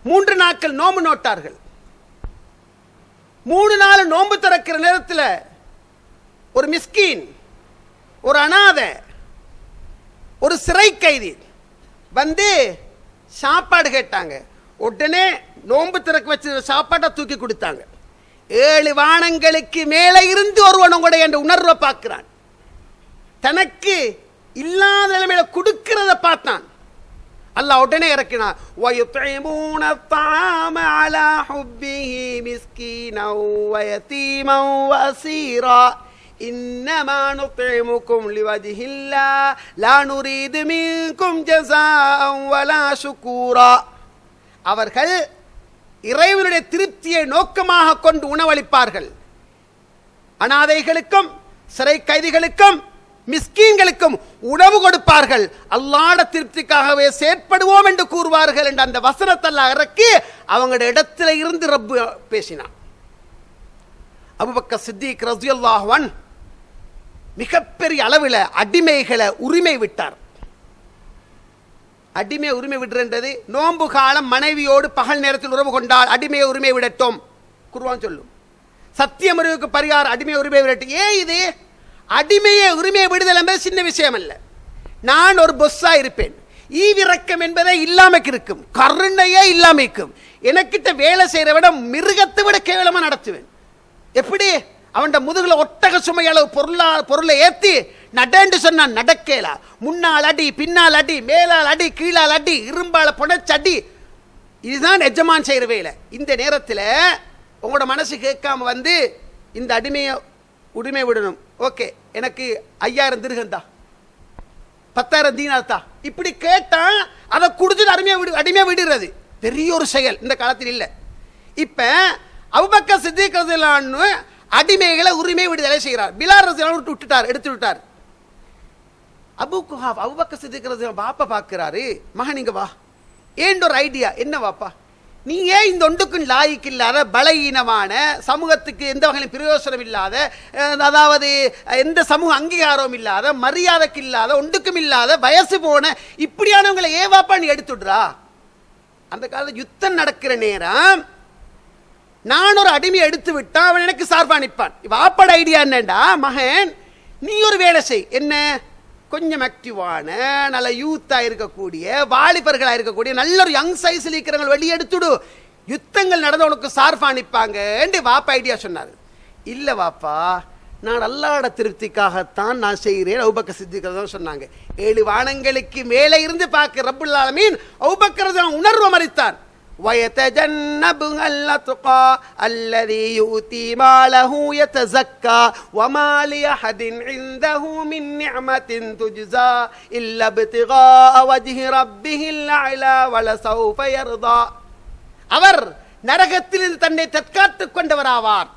A: 3 நாட்கள் நோன்பு நோட்டார்கள். 3 நாள் நோன்பு திறக்கிற நேரத்தில் ஒரு மிஸ்கீன், ஒரு அனாதை, ஒரு சிறை கைதி வந்து சாப்பாடு கேட்டாங்க. உடனே நோன்பு திறக்க வச்ச சாப்பாட்டை தூக்கி கொடுத்தாங்க. 7 வானங்களுக்கு மேலே இருந்து ஒருவன் உங்களுடைய என்ற உணர்வை பார்க்கிறான். தனக்கு இல்லாத நிலைமையில கொடுக்கிறத பார்த்தான். அல்லாஹ் உடனே இறக்கினார், வயுத்இமூன الطعام على حبه مسكينا ويتيما واسيرا انما نطعمكم لوجه الله لا نريد منكم جزاء ولا شكورا. அவர்கள் இறைவனுடைய திருப்தியை நோக்கமாக கொண்டு உணவளிப்பார்கள். அனாதைகளுக்கும் சிறை கைதிகளுக்கும் மிஸ்கீன்களுக்கும் உணவு கொடுப்பார்கள். அல்லாஹ்வுடைய திருப்திக்காகவே செயற்படுவோம் என்று கூறுவார்கள் என்ற அந்த வசனத்தை அல்லாஹ் இறக்கி அவங்களுடைய இடத்துல இருந்து ரப்பு பேசினான். அபூபக்கர் சித்திக் ரலியல்லாஹு அன்ஹு மிகப்பெரிய அளவில் அடிமைகளை உரிமை விட்டார். அடிமை உரிமை விடுறது நோன்பு காலம் மனைவியோடு பகல் நேரத்தில் உறவு கொண்டால் அடிமையை உரிமை விடட்டும் குர்ஆன் சொல்லும். சத்தியமறிவுக்கு பரிகாரம் அடிமை உரிமை விடட்டும். ஏன் இது அடிமையை உரிமையை விடுதல் என்பது சின்ன விஷயம் அல்ல. நான் ஒரு பொஸ்ஸா இருப்பேன், ஈவிரக்கம் என்பதை இல்லாமைக்கு இருக்கும், கருணையே இல்லாமைக்கும். எனக்கிட்ட வேலை செய்யற விட மிருகத்தை விட கேவலமா நடத்துவேன். எப்படி அவன் முதுகுல ஒட்டக சுமை அளவு பொருளை ஏத்தி நடன்னு சொன்னா நடக்கலா. முன்னால் அடி, பின்னால் அடி, மேலால் அடி, கீழால் அடி, இரும்பால புனைச்சடி. இதுதான் எஜமான் செய்யற வேலை. இந்த நேரத்தில் உங்களோட மனசு கேட்காம வந்து இந்த அடிமையை உரிமை விடணும். ஓகே, எனக்கு 5000 திர்ஹம் தா, 10,000 தீனார் தா, இப்படி கேட்டா அதை குடிச்சிட்டு அடிமையை விடுறது பெரிய ஒரு செயல் இந்த காலத்தில் இல்லை. இப்ப அபூபக்கர் சித்திக் ரலியல்லாஹு அன்ஹு அடிமைகளை உரிமை விடுதலை செய்கிறார். பிலால் ரலியல்லாஹு அன்ஹு விட்டுட்டார், எடுத்து விட்டார். அபூபக்கர் சித்திக் ரலியல்லாஹு அன்ஹு பாப்பா பார்க்கிறாரு, மகன் இங்க வா, ஏன் ஒரு ஐடியா என்ன வாப்பா, நீ ஏன் இந்த ஒன்றுக்கும் லாய்க்கு இல்லாத பலகீனமான சமூகத்துக்கு எந்த வகையிலும் பிரயோசனம் இல்லாத, அதாவது எந்த சமூக அங்கீகாரம் இல்லாத, மரியாதைக்கு இல்லாத, ஒன்றுக்கும் இல்லாத, வயசு போன இப்படியானவங்களை ஏவாப்பா நீ எடுத்துடுறா? அந்த காலத்தில் யுத்தம் நடக்கிற நேரம் நான் ஒரு அடிமையை எடுத்து விட்டா அவன் எனக்கு சார்பா நிற்பான். வாப்பாட ஐடியா என்னண்டா, மகன் நீ ஒரு வேலை செய், என்ன கொஞ்சம் ஆக்டிவான நல்ல யூத்தா இருக்கக்கூடிய வாலிபர்களா இருக்கக்கூடிய நல்ல ஒரு யங் சைஸ்ல இருக்கிறவங்க வெளியே எடுத்துடு, யுத்தங்கள் நடந்த உனக்கு சார்பா நிற்பாங்க என்று வாப்பா ஐடியா சொன்னார். இல்ல வாப்பா, நான் அல்லாஹ்வுடைய திருப்திக்காகத்தான் நான் செய்கிறேன் அபூபக்கர் சித்திக் தான் சொன்னாங்க. 7 வானங்களுக்கு மேலே இருந்து பார்க்க ரப்புல் ஆலமீன் அபூபக்கர் தான் உணர்வு மறித்தான். وَيَتَجَنَّبُهَا الْأَتْقَى الَّذِي يُؤْتِي مَالَهُ يَتَزَكَّى وَمَا لِأَحَدٍ عِندَهُ مِنْ نِعْمَةٍ تُجْزَى إِلَّا ابْتِغَاءَ وَجْهِ رَبِّهِ الْأَعْلَى وَلَسَوْفَ يَرْضَى. அவர் நரகத்திலிருந்து தன்னை தற்காத்துக் கொண்டவராவார்.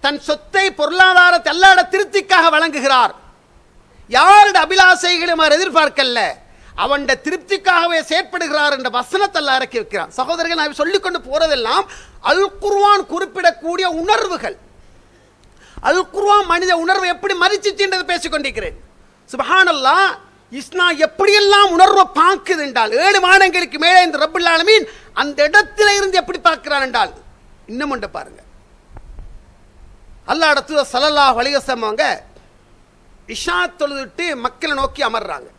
A: தன் சொத்தை பொருளாதாரத்தை அல்லாஹ்வுடைய திருப்திக்காக வழங்குகிறார். யாருடைய அபிலாசைகளையும் அவர் எதிர்பார்க்கல, அவன் திருப்திக்காகவே செயற்படுகிறார் என்ற வசனத்தை அல்லாஹ் இறக்கி வைக்கிறான். சகோதரர்கள், நான் சொல்லிக் கொண்டு போறதெல்லாம் அல் குர்ஆன் குறிப்பிடக்கூடிய உணர்வுகள். அல் குர்ஆன் மனித உணர்வை எப்படி மதிச்சிச்சு என்று பேசிக் கொண்டிருக்கிறேன். சுப்ஹானல்லாஹ், இஸ்லாம் எப்படியெல்லாம் உணர்வை பார்க்குது என்றால் 7 வானங்களுக்கு மேலே இந்த ரப்புல் ஆலமீன் அந்த இடத்துல இருந்து எப்படி பார்க்கிறான் என்றால் இன்னும் ஒன்று பாருங்க. அல்லாஹ்வுடைய தூதர் ஸல்லல்லாஹு அலைஹி வஸல்லம் அவங்க இஷா தொழுதுட்டு மக்களை நோக்கி அமர்றாங்க.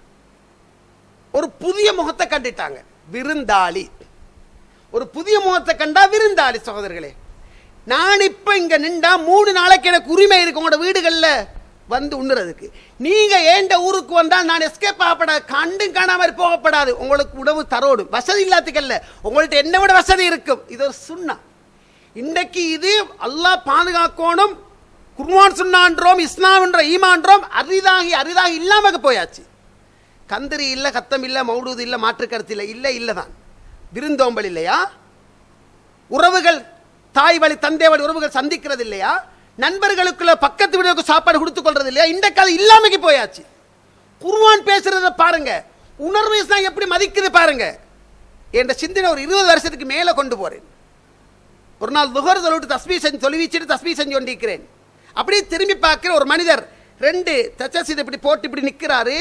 A: ஒரு புதிய முகத்தை கண்டுட்டாங்க, விருந்தாளி. ஒரு புதிய முகத்தை கண்டா விருந்தாளி. சகோதரர்களே, நான் இப்ப இங்க நின்றா 3 நாளைக்கு எனக்கு உரிமை இருக்கு உங்களோட வீடுகள்ல வந்து உண்ணுறதுக்கு. நீங்க ஏண்ட ஊருக்கு வந்தால் நான் எஸ்கேப் ஆகப்படாது, கண்டும் காணாம போகப்படாது. உங்களுக்கு உணவு தரோடும், வசதி இல்லாததுக்கல்ல, உங்கள்ட்ட என்ன விட வசதி இருக்கும். இது ஒரு சுன்னா. இன்றைக்கு இது அல்லாஹ் பாதுகாக்கணும். குர்ஆன் சுன்னான்றோம், இஸ்லாம் என்ற ஈமான்றோம் அரிதாகி இல்லாம போயாச்சு. கந்திரி இல்ல, கத்தம் இல்ல, மௌலூது இல்ல, மாற்று கருத்து இல்ல, இல்லதான். விருந்தோம்பல் இல்லையா? உறவுகள், தாய் வழி தந்தை வழி உறவுகள் சந்திக்கிறது இல்லையா? நண்பர்களுக்குள்ள பக்கத்து வீடுகளுக்கு சாப்பாடு கொடுத்துக் கொள்றது இல்லையா? இன்றைக்கு அது இல்லாமக்கு போயாச்சு. குர்ஆன் பேசுறத பாருங்க, உணர்வு இஸ்லாம் எப்படி மதிக்குது பாருங்க. என்ற சிந்தனை ஒரு 20 வருஷத்துக்கு மேல கொண்டு போறேன். ஒரு நாள் லுஹர் தொழுவிட்டு தஸ்பீஹ் செஞ்சு தொழுவிச்சிட்டு தஸ்பீஹ் செஞ்சு கொண்டிருக்கிறேன். அப்படியே திரும்பி பார்க்கிற ஒரு மனிதர் 2 தச்சசீதை இப்படி போட்டு இப்படி நிற்கிறாரு.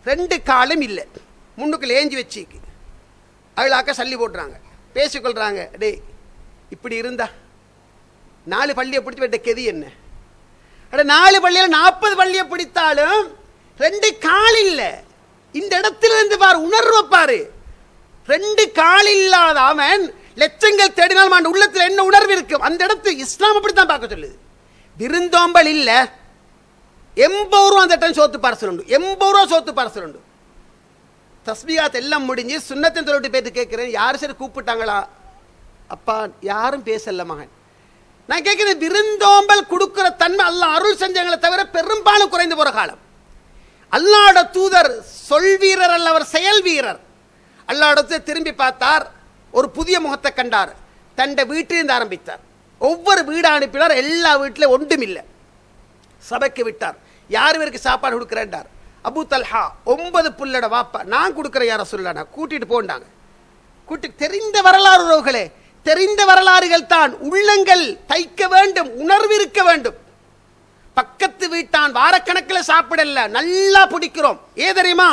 A: 2 காலும் இல்லை, முன்னுக்குள்ள ஏஞ்சி வச்சுக்கு அவளாக்க சல்லி போட்டுறாங்க, பேசிக்கொள்றாங்க. டே இப்படி இருந்தா 4 பள்ளியை பிடிச்சி விட்ட கெதி என்ன? 4 பள்ளியில் 40 பள்ளியை பிடித்தாலும் 2 கால் இல்லை. இந்த இடத்துல இருந்து பாரு, உணர்வை பாரு. 2 கால் இல்லாத அவன் லட்சங்கள் தேடினாலும் அந்த உள்ளத்தில் என்ன உணர்வு இருக்கும்? அந்த இடத்து இஸ்லாம் அப்படித்தான் பார்க்க சொல்லுது. விருந்தோம்பல் இல்ல, 80 ரூபா அந்த டைம் சோத்து பார்சல் உண்டு, 80 ரூபா சோத்து பார்சல் உண்டு. தஸ்பீகாத் எல்லாம் முடிஞ்சு சுன்னத்தின் தொழிட்டு போயிட்டு கேட்கிறேன், யாரு சரி கூப்பிட்டாங்களா? அப்பா யாரும் பேசல மகன். நான் கேட்கிறேன், விருந்தோம்பல் கொடுக்கிற தன்மை அல்லாஹ் அருள் செஞ்சங்களை தவிர பெரும்பாலும் குறைந்து போற காலம். அல்லாஹ்வோட தூதர் சொல் வீரர் அல்ல, அவர் செயல் வீரர். அல்லாஹ்வோட திரும்பி பார்த்தார், ஒரு புதிய முகத்தை கண்டார், தன்னை வீட்டிலிருந்து ஆரம்பித்தார். ஒவ்வொரு வீடு அனுப்பினார், எல்லா வீட்டிலும் ஒன்றும் இல்லை. சபைக்கு விட்டார், யார் இவருக்கு சாப்பாடு கொடுக்குறேன்டார். அபு தல்ஹா 9 புள்ளட வாப்பா, நான் கொடுக்குற யார சொல்லா, கூட்டிட்டு போண்டாங்க. தெரிந்த வரலாறு உறவுகளே, தெரிந்த வரலாறுகள் தான். உள்ளங்கள் தைக்க வேண்டும், உணர்வு இருக்க வேண்டும். பக்கத்து வீட்டான் வாரக்கணக்கில் சாப்பிடல, நல்லா பிடிக்கிறோம். தெரியுமா,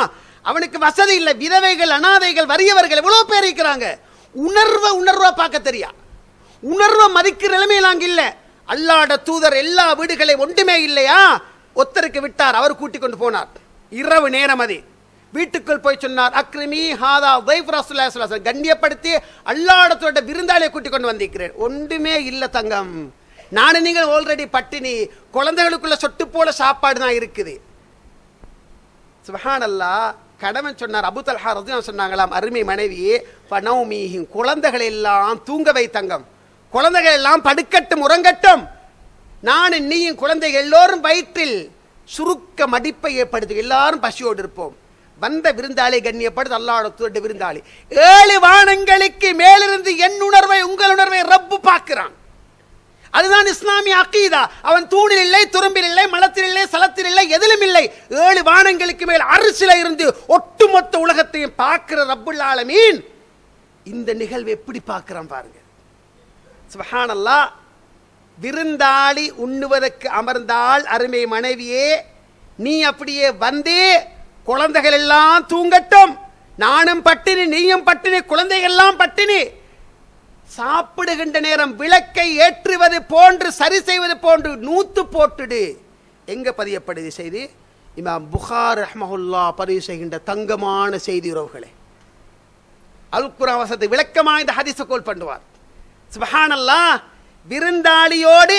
A: அவனுக்கு வசதி இல்லை, விதவைகள், அனாதைகள், வறியவர்கள் எவ்வளவு பேர் இருக்கிறாங்க. உணர்வா பார்க்க தெரியா, உணர்வை மதிக்கிற நிலைமையில் அங்க இல்ல. அல்லாஹ்வோட தூதர் எல்லா வீடுகளையும் ஒன்றுமே இல்லையா, ஒத்தருக்கு விட்டார், அவர் கூட்டிக் கொண்டு போனார். இரவு நேரம் அது, வீட்டுக்குள் போய் சொன்னார், அக்ரிமி ஹாதா தைஃப் ரசூலுல்லாஹி ஸல்லல்லாஹு அலைஹி வஸல்லம், கண்ணியப்படுத்தி அல்லாஹ்வோட விருந்தாளியை கூட்டிக் கொண்டு வந்திருக்கிறேன். ஒன்றுமே இல்ல தங்கம், நானும் நீங்கள் ஆல்ரெடி பட்டினி, குழந்தைகளுக்குள்ள சொட்டு போல சாப்பாடு தான் இருக்குது. சுப்ஹானல்லாஹ். கடவன் சொன்னார், அபூ தல்ஹா ரலியல்லாஹு சொன்னாங்களாம், அருமை மனைவியே, ஃபனௌமீஹிம், குழந்தைகள் எல்லாம் தூங்க வை தங்கம், குழந்தைகள் எல்லாம் படுக்கட்டும், உறங்கட்டும். நானும் நீயும் குழந்தைகள் எல்லோரும் வயிற்றில் சுருக்க மடிப்பை ஏற்படுத்தி எல்லாரும் பசியோடு இருப்போம். வந்த விருந்தாளி கண்ணியப்படுத்து அல்லாஹ்வோட தூதர் விருந்தாளி. 7 வானங்களுக்கு மேலிருந்து என் உணர்வை, உங்கள் உணர்வை ரப்பு பார்க்கிறான். அதுதான் இஸ்லாமிய அகீதா. அவன் தூணில் இல்லை, துரும்பில் இல்லை, மலத்தில் இல்லை, சலத்தில் இல்லை, எதிலும் இல்லை. 7 வானங்களுக்கு மேல் அரிசில இருந்து ஒட்டுமொத்த உலகத்தையும் பார்க்கிற ரப்புல் ஆலமீன் இந்த நிகழ்வு எப்படி பார்க்கிறான் பாருங்க. சுப்ஹானல்லாஹ். விருந்தாளி உண்ணுவதற்கு அமர்ந்தால், அருமை மனைவியே, நீ அப்படியே வந்தே குழந்தைகள் எல்லாம் தூங்கட்டும், நானும் பட்டினி, நீயும் பட்டினி, குழந்தைகள் எல்லாம் பட்டினி. சாப்பிடுகின்ற நேரம் விளக்கை ஏற்றுவது போன்று, சரி செய்வது போன்று நூத்து போட்டுடு. எங்க பதியப்படுது செய்தி? இமாம் புகார் ரஹ்மஹுல்லாஹ் பதிவு செய்கின்ற தங்கமான செய்தி உறவுகளே. அல் குர்ஆன் வசனத்தை விளக்கமாக இந்த ஹதீஸை கோல் பண்ணுவார். சுப்ஹானல்லாஹ். விருந்தாளியோடு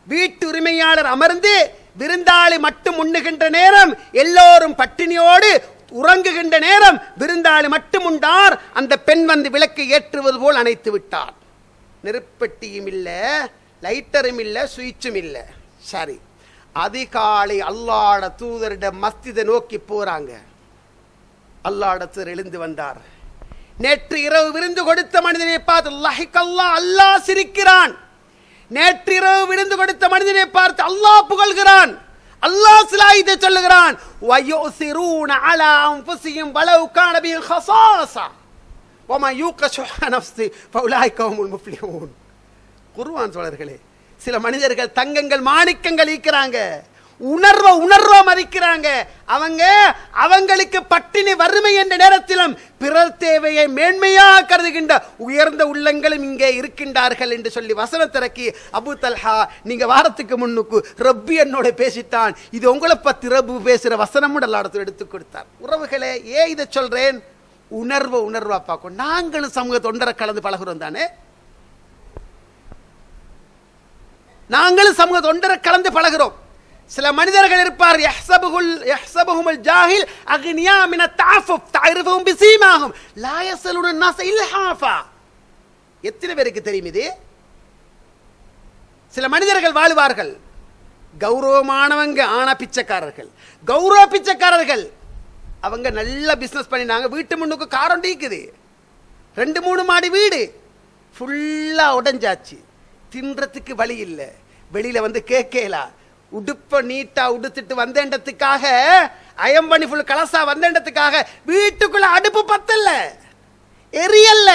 A: வீட்டு உரிமையாளர் அமர்ந்து விருந்தாளி மட்டும் உண்ணுகின்ற நேரம், எல்லோரும் பட்டினியோடு உறங்குகின்ற நேரம் விருந்தாளி மட்டும் உண்டார். அந்த பெண் வந்து விளக்கை ஏற்றுவது போல் அணைத்து விட்டார். நெருப்பெட்டியும் இல்லை, லைட்டரும் இல்லை, சுவிட்சும் இல்லை. சரி, அதிகாலை அல்லாஹ்வோட தூதரிட மஸ்ஜிதை நோக்கி போறாங்க. அல்லாஹ்வோட தூதர் எழுந்து வந்தார். நேற்று இரவு விருந்து கொடுத்த மனிதனை பார்த்து லஹிகல்லாஹ், அல்லாஹ் சிரிக்கிறான். நேற்று இரவு விருந்து கொடுத்த மனிதனை பார்த்து அல்லாஹ் புகழ்கிறான். அல்லாஹ் சிலாயித்தை சொல்லுகிறான், வயுஸிரூன அலா அன்ஃபுஸிஹிம் வலவ் கான பிஹிம் ஹஸாஸா வமன் யூக ஷுஹ நஃப்ஸி ஃபஉலைக ஹுமுல் முஃப்லிஹூன். குர்ஆன் தோழர்களே, சில மனிதர்கள் தங்கங்கள், மாணிக்கங்கள் ஈக்கிறாங்க, உணர்வா மதிக்கிறாங்க. அவங்களுக்கு பட்டினி, வறுமை என்ற நேரத்திலும் பிறர் தேவையை மேன்மையாக கருதுகின்ற உயர்ந்த உள்ளங்களும் இங்கே இருக்கின்றார்கள் என்று சொல்லி வசனத்திறக்கி, அபூ தல்ஹா, நீங்க வாரத்துக்கு முன்னுக்கு ரப்பி என்னோட பேசிட்டான், இது உங்களை பத்தி ரப்பு பேசுற வசனம் அல்லாஹ் எடுத்து கொடுத்தார். உறவுகளே, ஏன் இதை சொல்றேன்? உணர்வா பார்க்கும். நாங்களும் சமூக தொண்டரை கலந்து பழகுறோம் தானே, நாங்களும் சமூக தொண்டரை கலந்து பழகுறோம். சில மனிதர்கள் இருப்பார், யஹ்சபுஹுமுல் ஜாஹில் அக்னியா மின தஅஃபுஃப் தஅரிஃபுஹும் பிஸீமாஹும் லா யஸலுன الناس இல்ஹாஃபா. எத்தனை பேருக்கு தெரியும் இது? சில மனிதர்கள் வாழ்வார்கள், கௌரவமானவங்க, ஆனா பிச்சைக்காரர்கள், கௌரவ பிச்சைக்காரர்கள். அவங்க நல்ல பிசினஸ் பண்ணினாங்க, வீட்டு முன்னுக்கு காரம் டீக்குது, 2-3 மாடி வீடு ஃபுல்லா உடைஞ்சாச்சு, தின்றதுக்கு வழி இல்லை, வெளியில வந்து கேட்கலா, உடுப்ப நீட்டா உடுத்துட்டு வந்தேண்டத்துக்காக, அயம் பண்ணி ஃபுல் கலசா வந்தேண்டத்துக்காக வீட்டுக்குள்ள அடுப்பு பத்தல, எரியல்ல.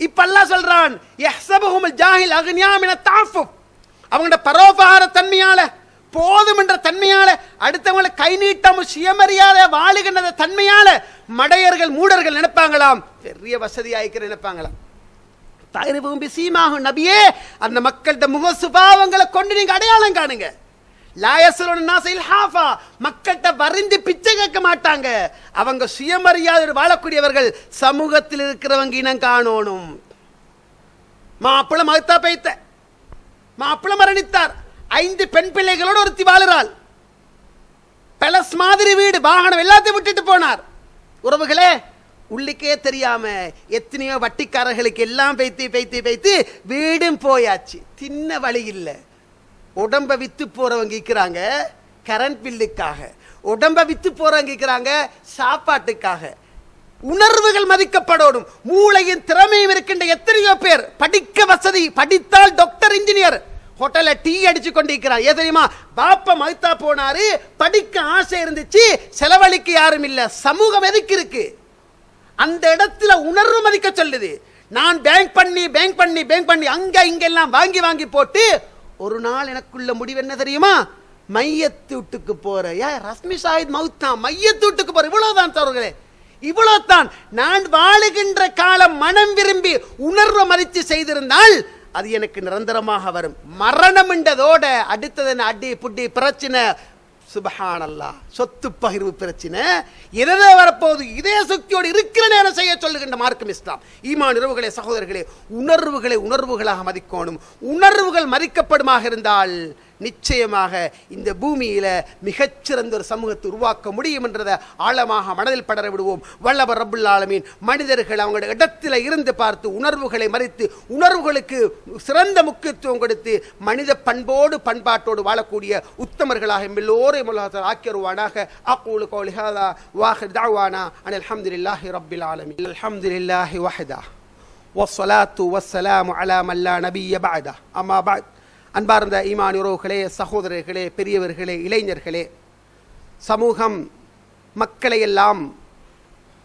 A: இப்ப அல்லாஹ் சொல்றான், யஹ்சபுஹுமுல் ஜாஹில் அக்னியா மின தஅஃபுஃப், அவங்களோட பரோபகார தன்மையால, போதும் என்ற தன்மையால, அடுத்தவங்களை கை நீட்டாம சுயமரியாத வாழுகின்ற தன்மையால மடையர்கள், மூடர்கள் நினைப்பாங்களாம் பெரிய வசதி ஆயிக்கிற நினைப்பாங்களாம். தஅரிஃபுஹும் பிஸீமாஹும், நபியே, அந்த மக்களோட முக சுபாவங்களை கொண்டு நீங்க அடையாளம் காணுங்க. லா யஸலுன الناس இல்ஹாஃபா, மக்கள்கிட்ட வரிந்து பிச்சை கேட்க மாட்டாங்க. அவங்க சுயமரியாதை வாழக்கூடியவர்கள். சமூகத்தில் இருக்கிறவங்க இனம் காணணும். மாப்பிள மகத்தா பைத்த, மாப்பிள மரணித்தார், 5 பெண் பிள்ளைகளோடு ஒருத்தி வாழுறாள், பெலஸ் மாதிரி வீடு, வாகனம் எல்லாத்தையும் விட்டுட்டு போனார். உறவுகளே, உள்ளுக்கே தெரியாம எத்தனையோ வட்டிக்காரர்களுக்கு எல்லாம் வைத்து வீடும் போயாச்சு. தின்ன வழி இல்லை. உடம்ப வித்து போறவங்க இருக்கிறாங்க கரண்ட் பில்லுக்காக, உடம்ப வித்து போறவங்க இருக்கிறாங்க சாப்பாட்டுக்காக. உணர்வுகள் மதிக்கப்படணும். மூளையின் திறமையும் இருக்கின்ற எத்தனையோ பேர் படிக்க வசதி, படித்தால் டாக்டர் இன்ஜினியர், ஹோட்டல்ல டீ அடிச்சு கொண்டிருக்கிறான். ஏன் தெரியுமா? பாப்பா மகித்தா போனாரு, படிக்க ஆசை இருந்துச்சு, செலவழிக்க யாரும் இல்ல. சமூகம் எதுக்கு இருக்கு? அந்த இடத்துல உணர்வு மதிக்க சொல்லுது. நான் பேங்க் பண்ணி அங்க இங்க எல்லாம் வாங்கி போட்டு ஒரு நாள் எனக்குள்ள முடிவு என்ன தெரியுமா? மையத்து வீட்டுக்கு போற. ரஸ்மி சாஹித் மவுத்தா, மையத்து வீட்டுக்கு போற. இவ்வளவுதான் தவறுகளே, இவ்வளவுதான். நான் வாழுகின்ற காலம் மனம் விரும்பி உணர்வு மதித்து செய்திருந்தால் அது எனக்கு நிரந்தரமாக வரும். மரணம் என்றதோட அடுத்தது அடி புட்டி பிரச்சனை, சுப்ஹானல்லாஹ், சொத்து பகிர்வு பிரச்சனை எதே வரப்போகுது. இதே சக்தியோடு இருக்கிற நேரம் செய்ய சொல்லுகின்ற மார்க்கம் இஸ்லாம். ஈமான் உறவுகளே, சகோதரர்களே, உணர்வுகளாக மதிக்கணும். உணர்வுகள் மதிக்கப்படுமாக இருந்தால் நிச்சயமாக இந்த பூமியில மிகச்சிறந்த ஒரு சமூகத்தை உருவாக்க முடியும் என்றதை ஆழமாக மனதில் படர விடுவோம். வல்லவர் ரப்புல் ஆலமீன் மனிதர்கள் அவங்களோட இடத்துல இருந்து பார்த்து உணர்வுகளை மறித்து உணர்வுகளுக்கு சிறந்த முக்கியத்துவம் கொடுத்து மனித பண்பாட்டோடு வாழக்கூடிய உத்தமர்களாக எல்லோரையும் ஆக்கியருவானாக. அக்கூலு கௌலி ஹாதா வாஹிர் தஅவானா அனில் ஹம்துலில்லாஹி ரப்பில் ஆலமீன். அல்ஹம்துலில்லாஹி வஹ்தா வஸ்ஸலாத்து வஸ்ஸலாமு அலா மன் லா நபிய்ய பஅதா. அம்மா பஅத். அன்பார்ந்த ஈமான் உறவுகளே, சகோதரர்களே, பெரியவர்களே, இளைஞர்களே, சமூகம் மக்களை எல்லாம்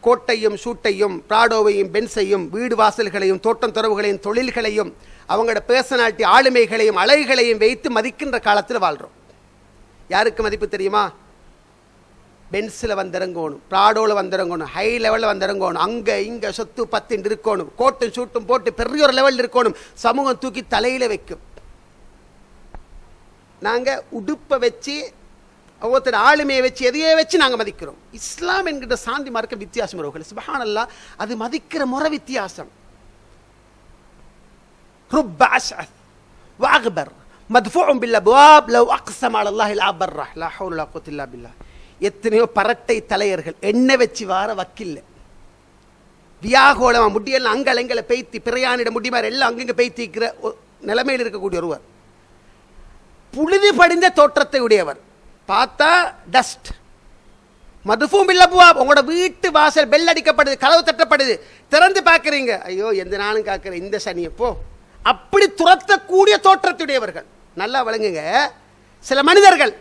A: கோட்டையும் சூட்டையும் பிராடோவையும் பென்ஸையும் வீடு வாசல்களையும் தோட்டம் துறவுகளையும் தொழில்களையும் அவங்களோட பர்சனாலிட்டி ஆளுமைகளையும் அழகுகளையும் வைத்து மதிக்கின்ற காலத்தில் வாழ்கிறோம். யாருக்கு மதிப்பு தெரியுமா? பென்ஸில் வந்திறங்கணும், பிராடோவில் வந்திறங்கணும், ஹை லெவலில் வந்திறங்கணும், அங்கே இங்கே சொத்து பத்துண்டு இருக்கணும், கோட்டும் சூட்டும் போட்டு பெரிய ஒரு லெவலில் இருக்கணும். சமூகம் தூக்கி தலையில் வைக்கும். நாங்கள் உடுப்பை வச்சு ஒவ்வொருத்தர் ஆளுமையை வச்சு எதையே வச்சு நாங்கள் மதிக்கிறோம். இஸ்லாம் என்கிற சாந்தி மார்க்க வித்தியாசம் உறவுகள். சுப்ஹானல்லாஹ், அது மதிக்கிற முறை வித்தியாசம். رب أشعث وأغبر مدفوع بالأبواب لو أقسم على الله لأبره لا حول ولا قوة إلا بالله. எத்தனையோ பரட்டை தலையர்கள் என்ன வச்சு வார வக்கில்லை. வியாகோளமா முடியெல்லாம் அங்கலங்களை பெய்த்தி பிறையானிட முடிமாறு எல்லாம் அங்கங்க பெய்த்திக்கிற நிலைமையில் இருக்கக்கூடிய ஒருவர். புழுதி படிந்த தோற்றத்தை உடையவர். பார்த்தா டஸ்ட். மதுஃபூம் பில்லபுவா, உங்களோட வீட்டு வாசல் பெல் அடிக்கப்படுது, கதவு தட்டப்படுது, திறந்து பார்க்குறீங்க, ஐயோ எந்த நாளும் காக்கிற இந்த சனியை போ, அப்படி துரத்தக்கூடிய தோற்றத்துடையவர்கள். நல்லா வழங்குங்க. சில மனிதர்கள்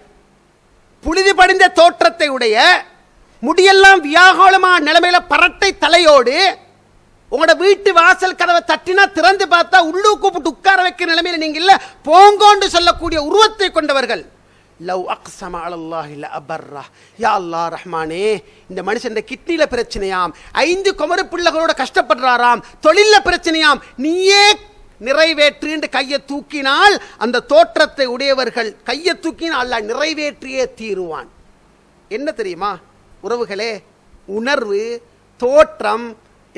A: புழுதி படிந்த தோற்றத்தை உடைய முடியெல்லாம் வியாகோளமான நிலைமையில பரட்டை தலையோடு உங்களோட வீட்டு வாசல் கதவை தட்டினா திறந்து பார்த்தா உள்ளு கூப்பிட்டு உட்கார வைக்கிற நிலைமையில நீங்க இல்ல போங்கோண்டு சொல்லக்கூடிய உருவத்தை கொண்டவர்கள். லவ் அக்ஸம அலல்லாஹி லஅபர்ரா. யா அல்லாஹ் ரஹ்மானே, இந்த மனுஷன் கிட்னில பிரச்சனையாம், 5 குமரு பிள்ளைகளோட கஷ்டப்படுறாராம், தொழில பிரச்சனையாம், நீயே நிறைவேற்று கையை தூக்கினால் அந்த தோற்றத்தை உடையவர்கள் கையை தூக்கினால் அல்லாஹ் நிறைவேற்றியே தீருவான். என்ன தெரியுமா உறவுகளே? உணர்வு, தோற்றம்,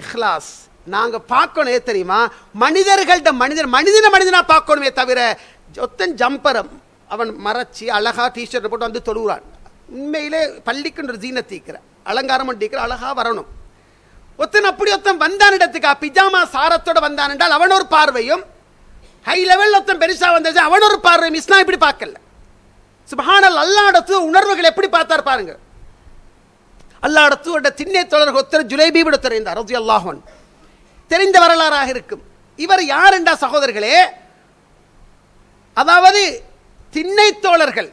A: இஹ்லாஸ் நாங்க பார்க்கணும். தெரியுமா? மனிதர்கள்ட்ட மனிதனா பார்க்கணுமே தவிர ஒத்தன் ஜம்பரம் அவன் மறைச்சி அழகா டிஷர்ட் போட்டு வந்து தொழுகிறான். உண்மையிலே பள்ளிக்குன்ற ஜீனத்திக்கிற அலங்காரம் பண்ணிக்கிற அழகா வரணும். ஒத்தன் அப்படி ஒருத்தன் வந்தான் இடத்துக்கா பிஜாமா சாரத்தோட வந்தான் என்றால் அவன் ஒரு பார்வையும், ஹை லெவல் ஒருத்தன் பெருசா வந்தது அவன் ஒரு பார்வையும். இஸ்லாம் இப்படி பார்க்கல. சுப்ஹானல்லாஹ், அல்லாஹ்வுடைய உணர்வுகள் எப்படி பார்த்தார் பாருங்க. அல்லாஹ்வுடைய திண்ணை தொடர் ஒருத்தர் ஜுலைபீப் தெரிந்தார் ரலியல்லாஹு அன்ஹு. தெரிந்த வரலாறாக இருக்கும். இவர் யார் என்றா சகோதரர்களே, அதாவது திண்ணை தோழர்கள்.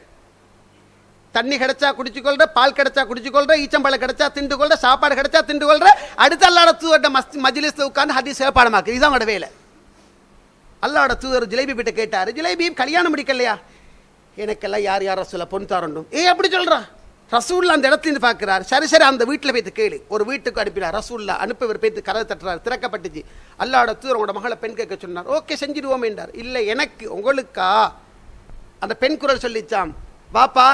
A: தண்ணி கிடைச்சா குடிச்சு கொள்ற, பால் கிடைச்சா குடிச்சு கொள்ற, ஈச்சம்பழம் கிடைச்சா திண்டு கொள்ற, சாப்பாடு கிடைச்சா திண்டு கொள்ற, அடுத்த அல்லாஹ்வுடைய தூதர் மஜ்லிஸ்ல உட்கார்ந்து ஹதீஸ் பாடமாக்கு. இதுதான் அவங்களோட வேலை. அல்லாஹ்வுடைய தூதர் ஜுலைபீப் கிட்ட கேட்டாரு, ஜுலைபீப் கல்யாணம் முடிக்கலையா? எனக்கெல்லாம் யார் யார் ரசூலை பொண்ணு தாரணும். அப்படி சொல்றா. ரசூல்லா அந்த இடத்துல இருந்து பார்க்கிறார். சரி அந்த வீட்டில் போய்த்து கேளு. ஒரு வீட்டுக்கு அனுப்பினார். ரசூல்லா அனுப்பவர் போய்த்து கதவை தட்டுறாரு. திறக்கப்பட்டுச்சு. அல்லாஹ்வுடைய தூதர் உங்களோட மகளை பெண் கேட்க சொன்னார். ஓகே செஞ்சிடுவோம் என்றார். இல்லை எனக்கு உங்களுக்கா? அந்த பெண் குரல் சொல்லிச்சாம், வாப்பா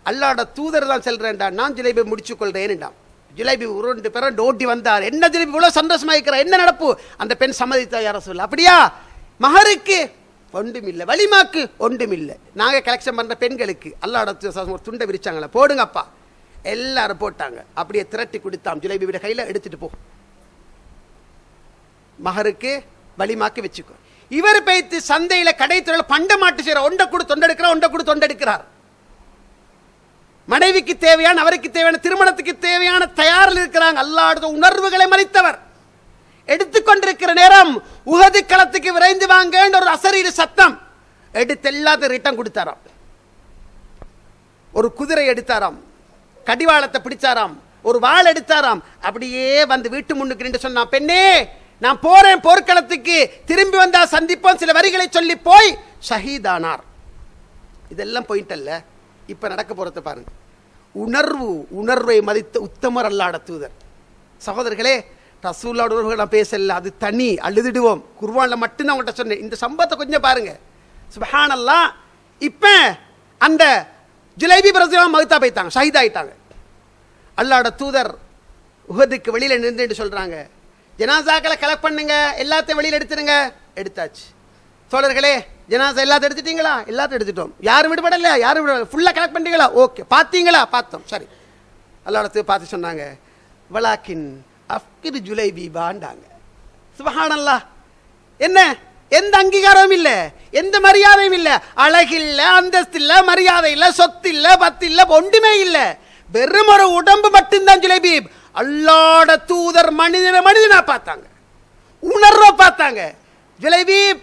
A: அல்லாஹ்வுடைய தூதர் தான் செல்றேன்டா, நான் ஜுலைபீப் முடிச்சு கொள்றேன்டாம். ஜுலைபீப் உருண்டு பிறண்டு ஓட்டி வந்தார். என்ன ஜுலைபீப் இவ்வளவு சந்தோஷமா இருக்கிற, என்ன நடப்பு? அந்த பெண் சம்மதித்தா. யார சொல்ல அப்படியா? மகருக்கு ஒன்றும் இல்லை, வலிமாக்கு ஒன்றும் இல்லை, நாங்கள் கலெக்ஷன் பண்ற பெண்களுக்கு அல்லாஹ்வுடைய துண்டை விரிச்சாங்களா, போடுங்கப்பா. எல்லாரும் போட்டாங்க. அப்படியே திரட்டி கொடுத்தாம். ஜுலைபியோட கையில எடுத்துட்டு போ, மகருக்கு வலிமாக்கி வச்சுக்கோ. இவர் போய்த்து சந்தையில கடை தொழில் பண்ட மாட்டு செய்யற ஒன்றை கூட தொண்டெடுக்கிறார், ஒன்றை கூட தொண்டெடுக்கிறார். மனைவிக்கு தேவையான, அவருக்கு தேவையான, திருமணத்துக்கு தேவையான தயாரில் இருக்கிறாங்க. அல்லாஹ்வுடைய உணர்வுகளை மறைத்தவர் எடுத்துக்கொண்டிருக்கிற நேரம் உஹது களத்துக்கு விரைந்து வாங்க ஒரு அசரீர சத்தம் எடுத்து எல்லாத்தையும் ரிட்டன் கொடுத்தாராம். ஒரு குதிரை எடுத்தாராம், கடிவாளத்தை பிடிச்சாராம், ஒரு வாள் எடுத்தாராம். அப்படியே வந்து வீட்டு முன்னுக்கு நின்று சொன்னா, பெண்ணே நான் போறேன் போர்க்களத்துக்கு, திரும்பி வந்தா சந்திப்போம், சில வரிகளை சொல்லி போய் ஷஹீதானார். இதெல்லாம் போயிட்டு அல்ல, இப்ப நடக்க போறத பாருங்க. உணர்வை மதித்த உத்தமர் அல்லாஹ்வுடைய தூதர். சகோதரர்களே, ரசூலுல்லாஹ்வுடைய உணர்வுகள் நான் பேசல, அது தனி, அழுதுடுவோம். குர்ஆன்ல மட்டும்தான் உங்கள்கிட்ட சொன்னேன். இந்த சம்பவத்தை கொஞ்சம் பாருங்க. சுப்ஹானல்லாஹ். இப்ப அந்த ஜுலைபி ரலியல்லாஹு மௌத்தா போயிட்டாங்க, ஷஹீத் ஆயிட்டாங்க. அல்லாஹ்வுடைய தூதர் உஹதுக்கு வெளியில நின்று சொல்றாங்க, ஜனாசாக்களை கலெக்ட் பண்ணுங்க, எல்லாத்தையும் வெளியில எடுத்துருங்க. எடுத்தாச்சு. தோழர்களே, ஜனாசா எல்லாத்தையும் எடுத்துட்டீங்களா? எல்லாத்தையும் எடுத்துட்டோம். யாரும் விடுபடல, யாரும் விட ஃபுல்லா கலெக்ட் பண்ணிட்டீங்களா? ஓகே. பார்த்தீங்களா? பார்த்தோம். சரி. அல்லாஹ்வுடைய பார்த்து சொன்னாங்க, வலாக்கின் அஃகிர் ஜுலைபிபாண்டாங்க. சுப்ஹானல்லாஹ். என்ன, எந்த அங்கீகாரமும் இல்ல, எந்த மரியாதையும் இல்ல, அழகில்ல, அந்தஸ்து இல்ல, மரியாதை இல்ல, சொத்து இல்ல, பத்து இல்ல, ஒன்றுமே இல்ல, வெறும் ஒரு உடம்பு மட்டும்தான் ஜுலைபீப். அல்லாஹ்வுடைய தூதர் மனிதனா பார்த்தாங்க, உணர்வை பார்த்தாங்க. ஜுலைபீப்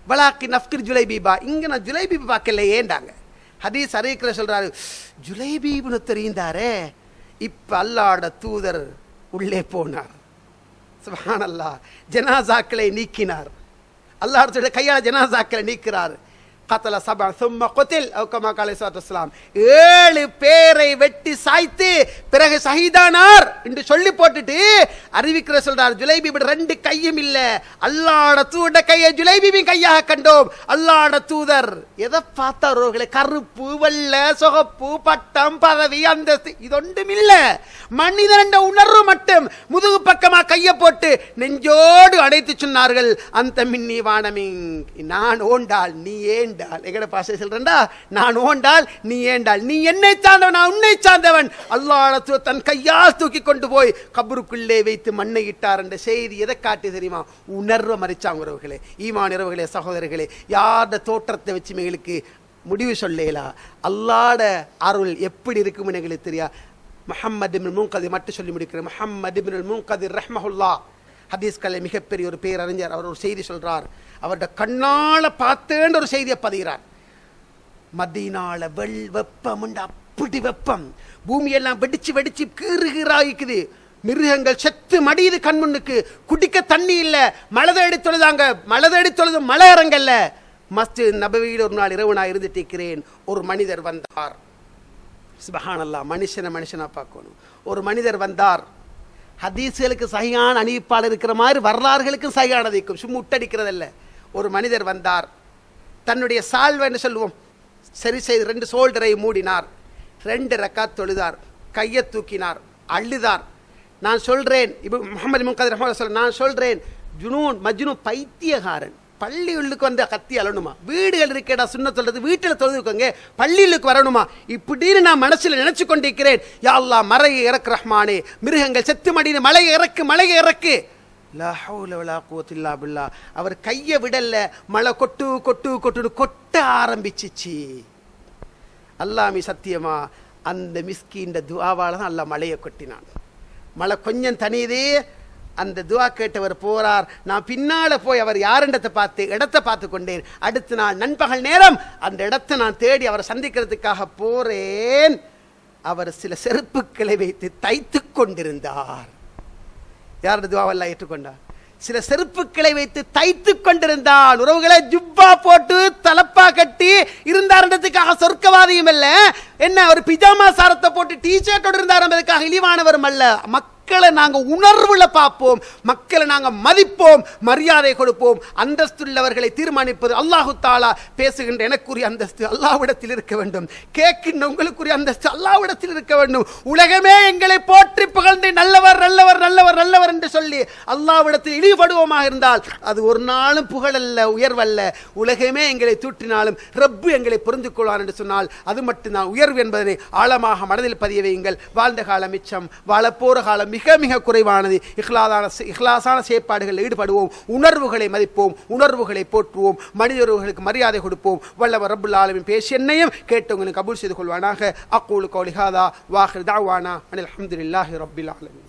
A: வலாக்கின் அஃகிர் ஜுலைபிபா. இங்க நான் ஜுலைபீப் பார்க்கல ஏண்டாங்க. ஹதீஸ் அறிவிக்கிற சொல்றாரு, ஜுலைபீப்னு தெரிந்தாரே. இப்ப அல்லாஹ்வுடைய தூதர் உள்ளே போனார். சுப்ஹானல்லாஹ். ஜனாசாக்களை நீக்கினார். அல்லாஹ்வுடைய கையால் ஜனாசாக்களை நீக்கிறார். கத்தல சபா சும்ம குத்தில் அவ் கமா கால ஸல்லல்லாஹு அலைஹி வஸல்லம். 7 பேரை வெட்டி சாய்த்து பிறகு ஷஹீதானார் என்று சொல்லி போட்டுட்டு அறிவிக்கிற சொல்றார், ஜுலைபீப் 2 கையும் இல்ல, அல்லாஹ்வுடைய தூதர் கையை ஜுலைபீபின் கையாக கண்டோம். அல்லாஹ்வுடைய தூதர் எதை பார்த்தாரோர்களே, கருப்பு, வெள்ளை, சொகப்பு, பட்டம், பதவி, அந்தஸ்து, இது ஒன்றும் இல்ல. மனிதன் உணர்வு மட்டும். முதுகு பக்கமா கையை போட்டு நெஞ்சோடு அடைத்து சொன்னார்கள், அந்த மின்னி வானமிங், நான் ஓண்டால் நீ ஏண்டால். எங்கட பாஷை சொல்றேன்டா, நான் ஓண்டால் நீ ஏண்டால், நீ என்னை சார்ந்தவன், நான் உன்னை சார்ந்தவன். அல்லாஹ் தன் கையால் தூக்கி கொண்டு போய் கபருக்குள்ளே வைத்து மண்ணை இட்டார் என்ற செய்தி எதை காட்டி தெரியுமா? உணர்வை மறிச்சாங்க. உறவுகளே, ஈமான் உறவுகளே, சகோதரர்களே, யாருடைய தோற்றத்தை வச்சு எங்களுக்கு முடிவு சொல்லலாம். அல்லாஹ்வுடைய அருள் எப்படி இருக்கும்னு எங்களுக்கு தெரியா. முஹம்மது இப்னுல் முன்கதிர் மட்டும் சொல்லி முடிக்கிறேன். முஹம்மது இப்னுல் முன்கதிர் ரஹ்மஹுல்லாஹ் ஹதீஸ்களை மிகப்பெரிய ஒரு பேரறிஞர். அவர் ஒரு செய்தி சொல்றார், அவருடைய கண்ணால பார்த்தேன்னு ஒரு செய்தியை பதிகிறார். மதீனால வெப்பம், அப்படி வெப்பம், பூமியெல்லாம் வெடிச்சு வெடிச்சு கீறுகீறாயிக்குது, மிருகங்கள் செத்து மடியுது கண்முன்னுக்கு, குடிக்க தண்ணி இல்ல, மழை தேடி தொழுதாங்க, மழை தேடி தொழுது மழை இறங்கல்ல. மஸ்ஜித் நபவியில் ஒரு நாள் இரவு நான் இருந்துட்டு இருக்கிறேன். ஒரு மனிதர் வந்தார். சுப்ஹானல்லாஹ். மனுஷனா பார்க்கணும். ஒரு மனிதர் வந்தார். ஹதீஸ்களுக்கு சஹீஹான அணிவிப்பாளர் இருக்கிற மாதிரி வரலாறுகளுக்கும் சஹீஹானது இருக்கும், சும்மா முட்டடிக்கிறதல்ல. ஒரு மனிதர் வந்தார், தன்னுடைய சால்வைன்னு சொல்லுவோம் சரி செய்து 2 ஷோல்டரை மூடினார், 2 ரக்காத் தொழுதார், கையை தூக்கினார், அழுதார். நான் சொல்றேன், இப்போ முஹம்மது முன்கதிர் ரஹ்மத்துல்லாஹி சொல்ல, நான் சொல்றேன், ஜுனூன் மஜ்னூன், பைத்தியகாரன். பள்ளி உள்ளுக்கு வந்து கத்தி அழணுமா? வீடுகள் இருக்கேடா சுன்ன சொல்றது, வீட்டில் தொழுதுக்கோங்க, பள்ளிகளுக்கு வரணுமா? இப்படின்னு நான் மனசில் நினைச்சு கொண்டிருக்கிறேன். யா அல்லாஹ், மலையை இறக்கு ரஹ்மானே, மிருகங்கள் செத்து மடின்னு மலையை இறக்கு. லா ஹவுல வலா குவத்த இல்லா பில்லாஹ். அவர் கையை விடல, மழை கொட்ட ஆரம்பிச்சிச்சு. அல்லாஹ்மி சத்தியமா அந்த மிஸ்கீன் துஆவால தான் அல்லாஹ் மழையை கொட்டினான். மழை கொஞ்சம் தனியுது. அந்த துவா கேட்டவர் போறார். நான் பின்னால போய் அவர் யாருன்றதை பார்த்து இடத்தை பார்த்து கொண்டேன். அடுத்த நாள் நண்பகல் நேரம் அந்த இடத்தை நான் தேடி அவரை சந்திக்கிறதுக்காக போறேன். அவர் சில செருப்புக்களை வைத்து தைத்து கொண்டிருந்தார். யாருடைய துவாவெல்லாம் ஏற்றுக்கொண்டார்? சில செருப்புக்களை வைத்து தைத்து கொண்டிருந்தார். உறவுகளை ஜுப்பா போட்டு தலப்பா கட்டி இருந்தார்ன்றதுக்காக சொர்க்கவாதியும் அல்ல, என்ன ஒரு பிஜாமா சாரத்தை போட்டு டி ஷர்ட்டோடு இருந்தார் என்பதற்காக இழிவானவரும் அல்ல. மக்களை நாங்க உணர்வுல பார்ப்போம், மக்களை நாங்க மதிப்போம், மரியாதை கொடுப்போம். அந்தஸ்துள்ளவர்களை தீர்மானிப்பது அல்லாஹு தாலா. பேசுகின்ற எனக்குரிய அந்தஸ்து அல்லாஹ்விடத்தில் இருக்க வேண்டும், கேட்கின்ற உங்களுக்குரிய அந்தஸ்து அல்லாஹ்விடத்தில் இருக்க வேண்டும். உலகமே எங்களை போற்றி புகழ்ந்து நல்லவர் நல்லவர் நல்லவர் நல்லவர் என்று சொல்லி அல்லாஹ்விடத்தில் இழிபடுவோமாக இருந்தால் அது ஒரு நாளும் புகழல்ல, உயர்வல்ல. உலகமே எங்களை தூற்றினாலும் ரப்பு எங்களை புரிந்து கொள்வார் என்று சொன்னால் அது மட்டும்தான் உயர்வு என்பதனை ஆழமாக மனதில் பதிய வையுங்கள். வாழ்ந்த காலம் மிச்சம், வாழப்போற காலம் மிக மிக குறைவானது. இஹ்லாசான செயற்பாடுகளில் ஈடுபடுவோம், உணர்வுகளை மதிப்போம், உணர்வுகளை போற்றுவோம், மனிதர்களுக்கு மரியாதை கொடுப்போம். வல்லவர் ரப்புல் ஆலமீன் பேசிய என்னையும் கேட்டவங்களுக்கு கபூல் செய்து கொள்வானாக. அக்கூலு கௌலி ஹாதா வ ஆகிரு தஅவானா அனில் ஹம்துலில்லாஹி ரப்பில் ஆலமீன்.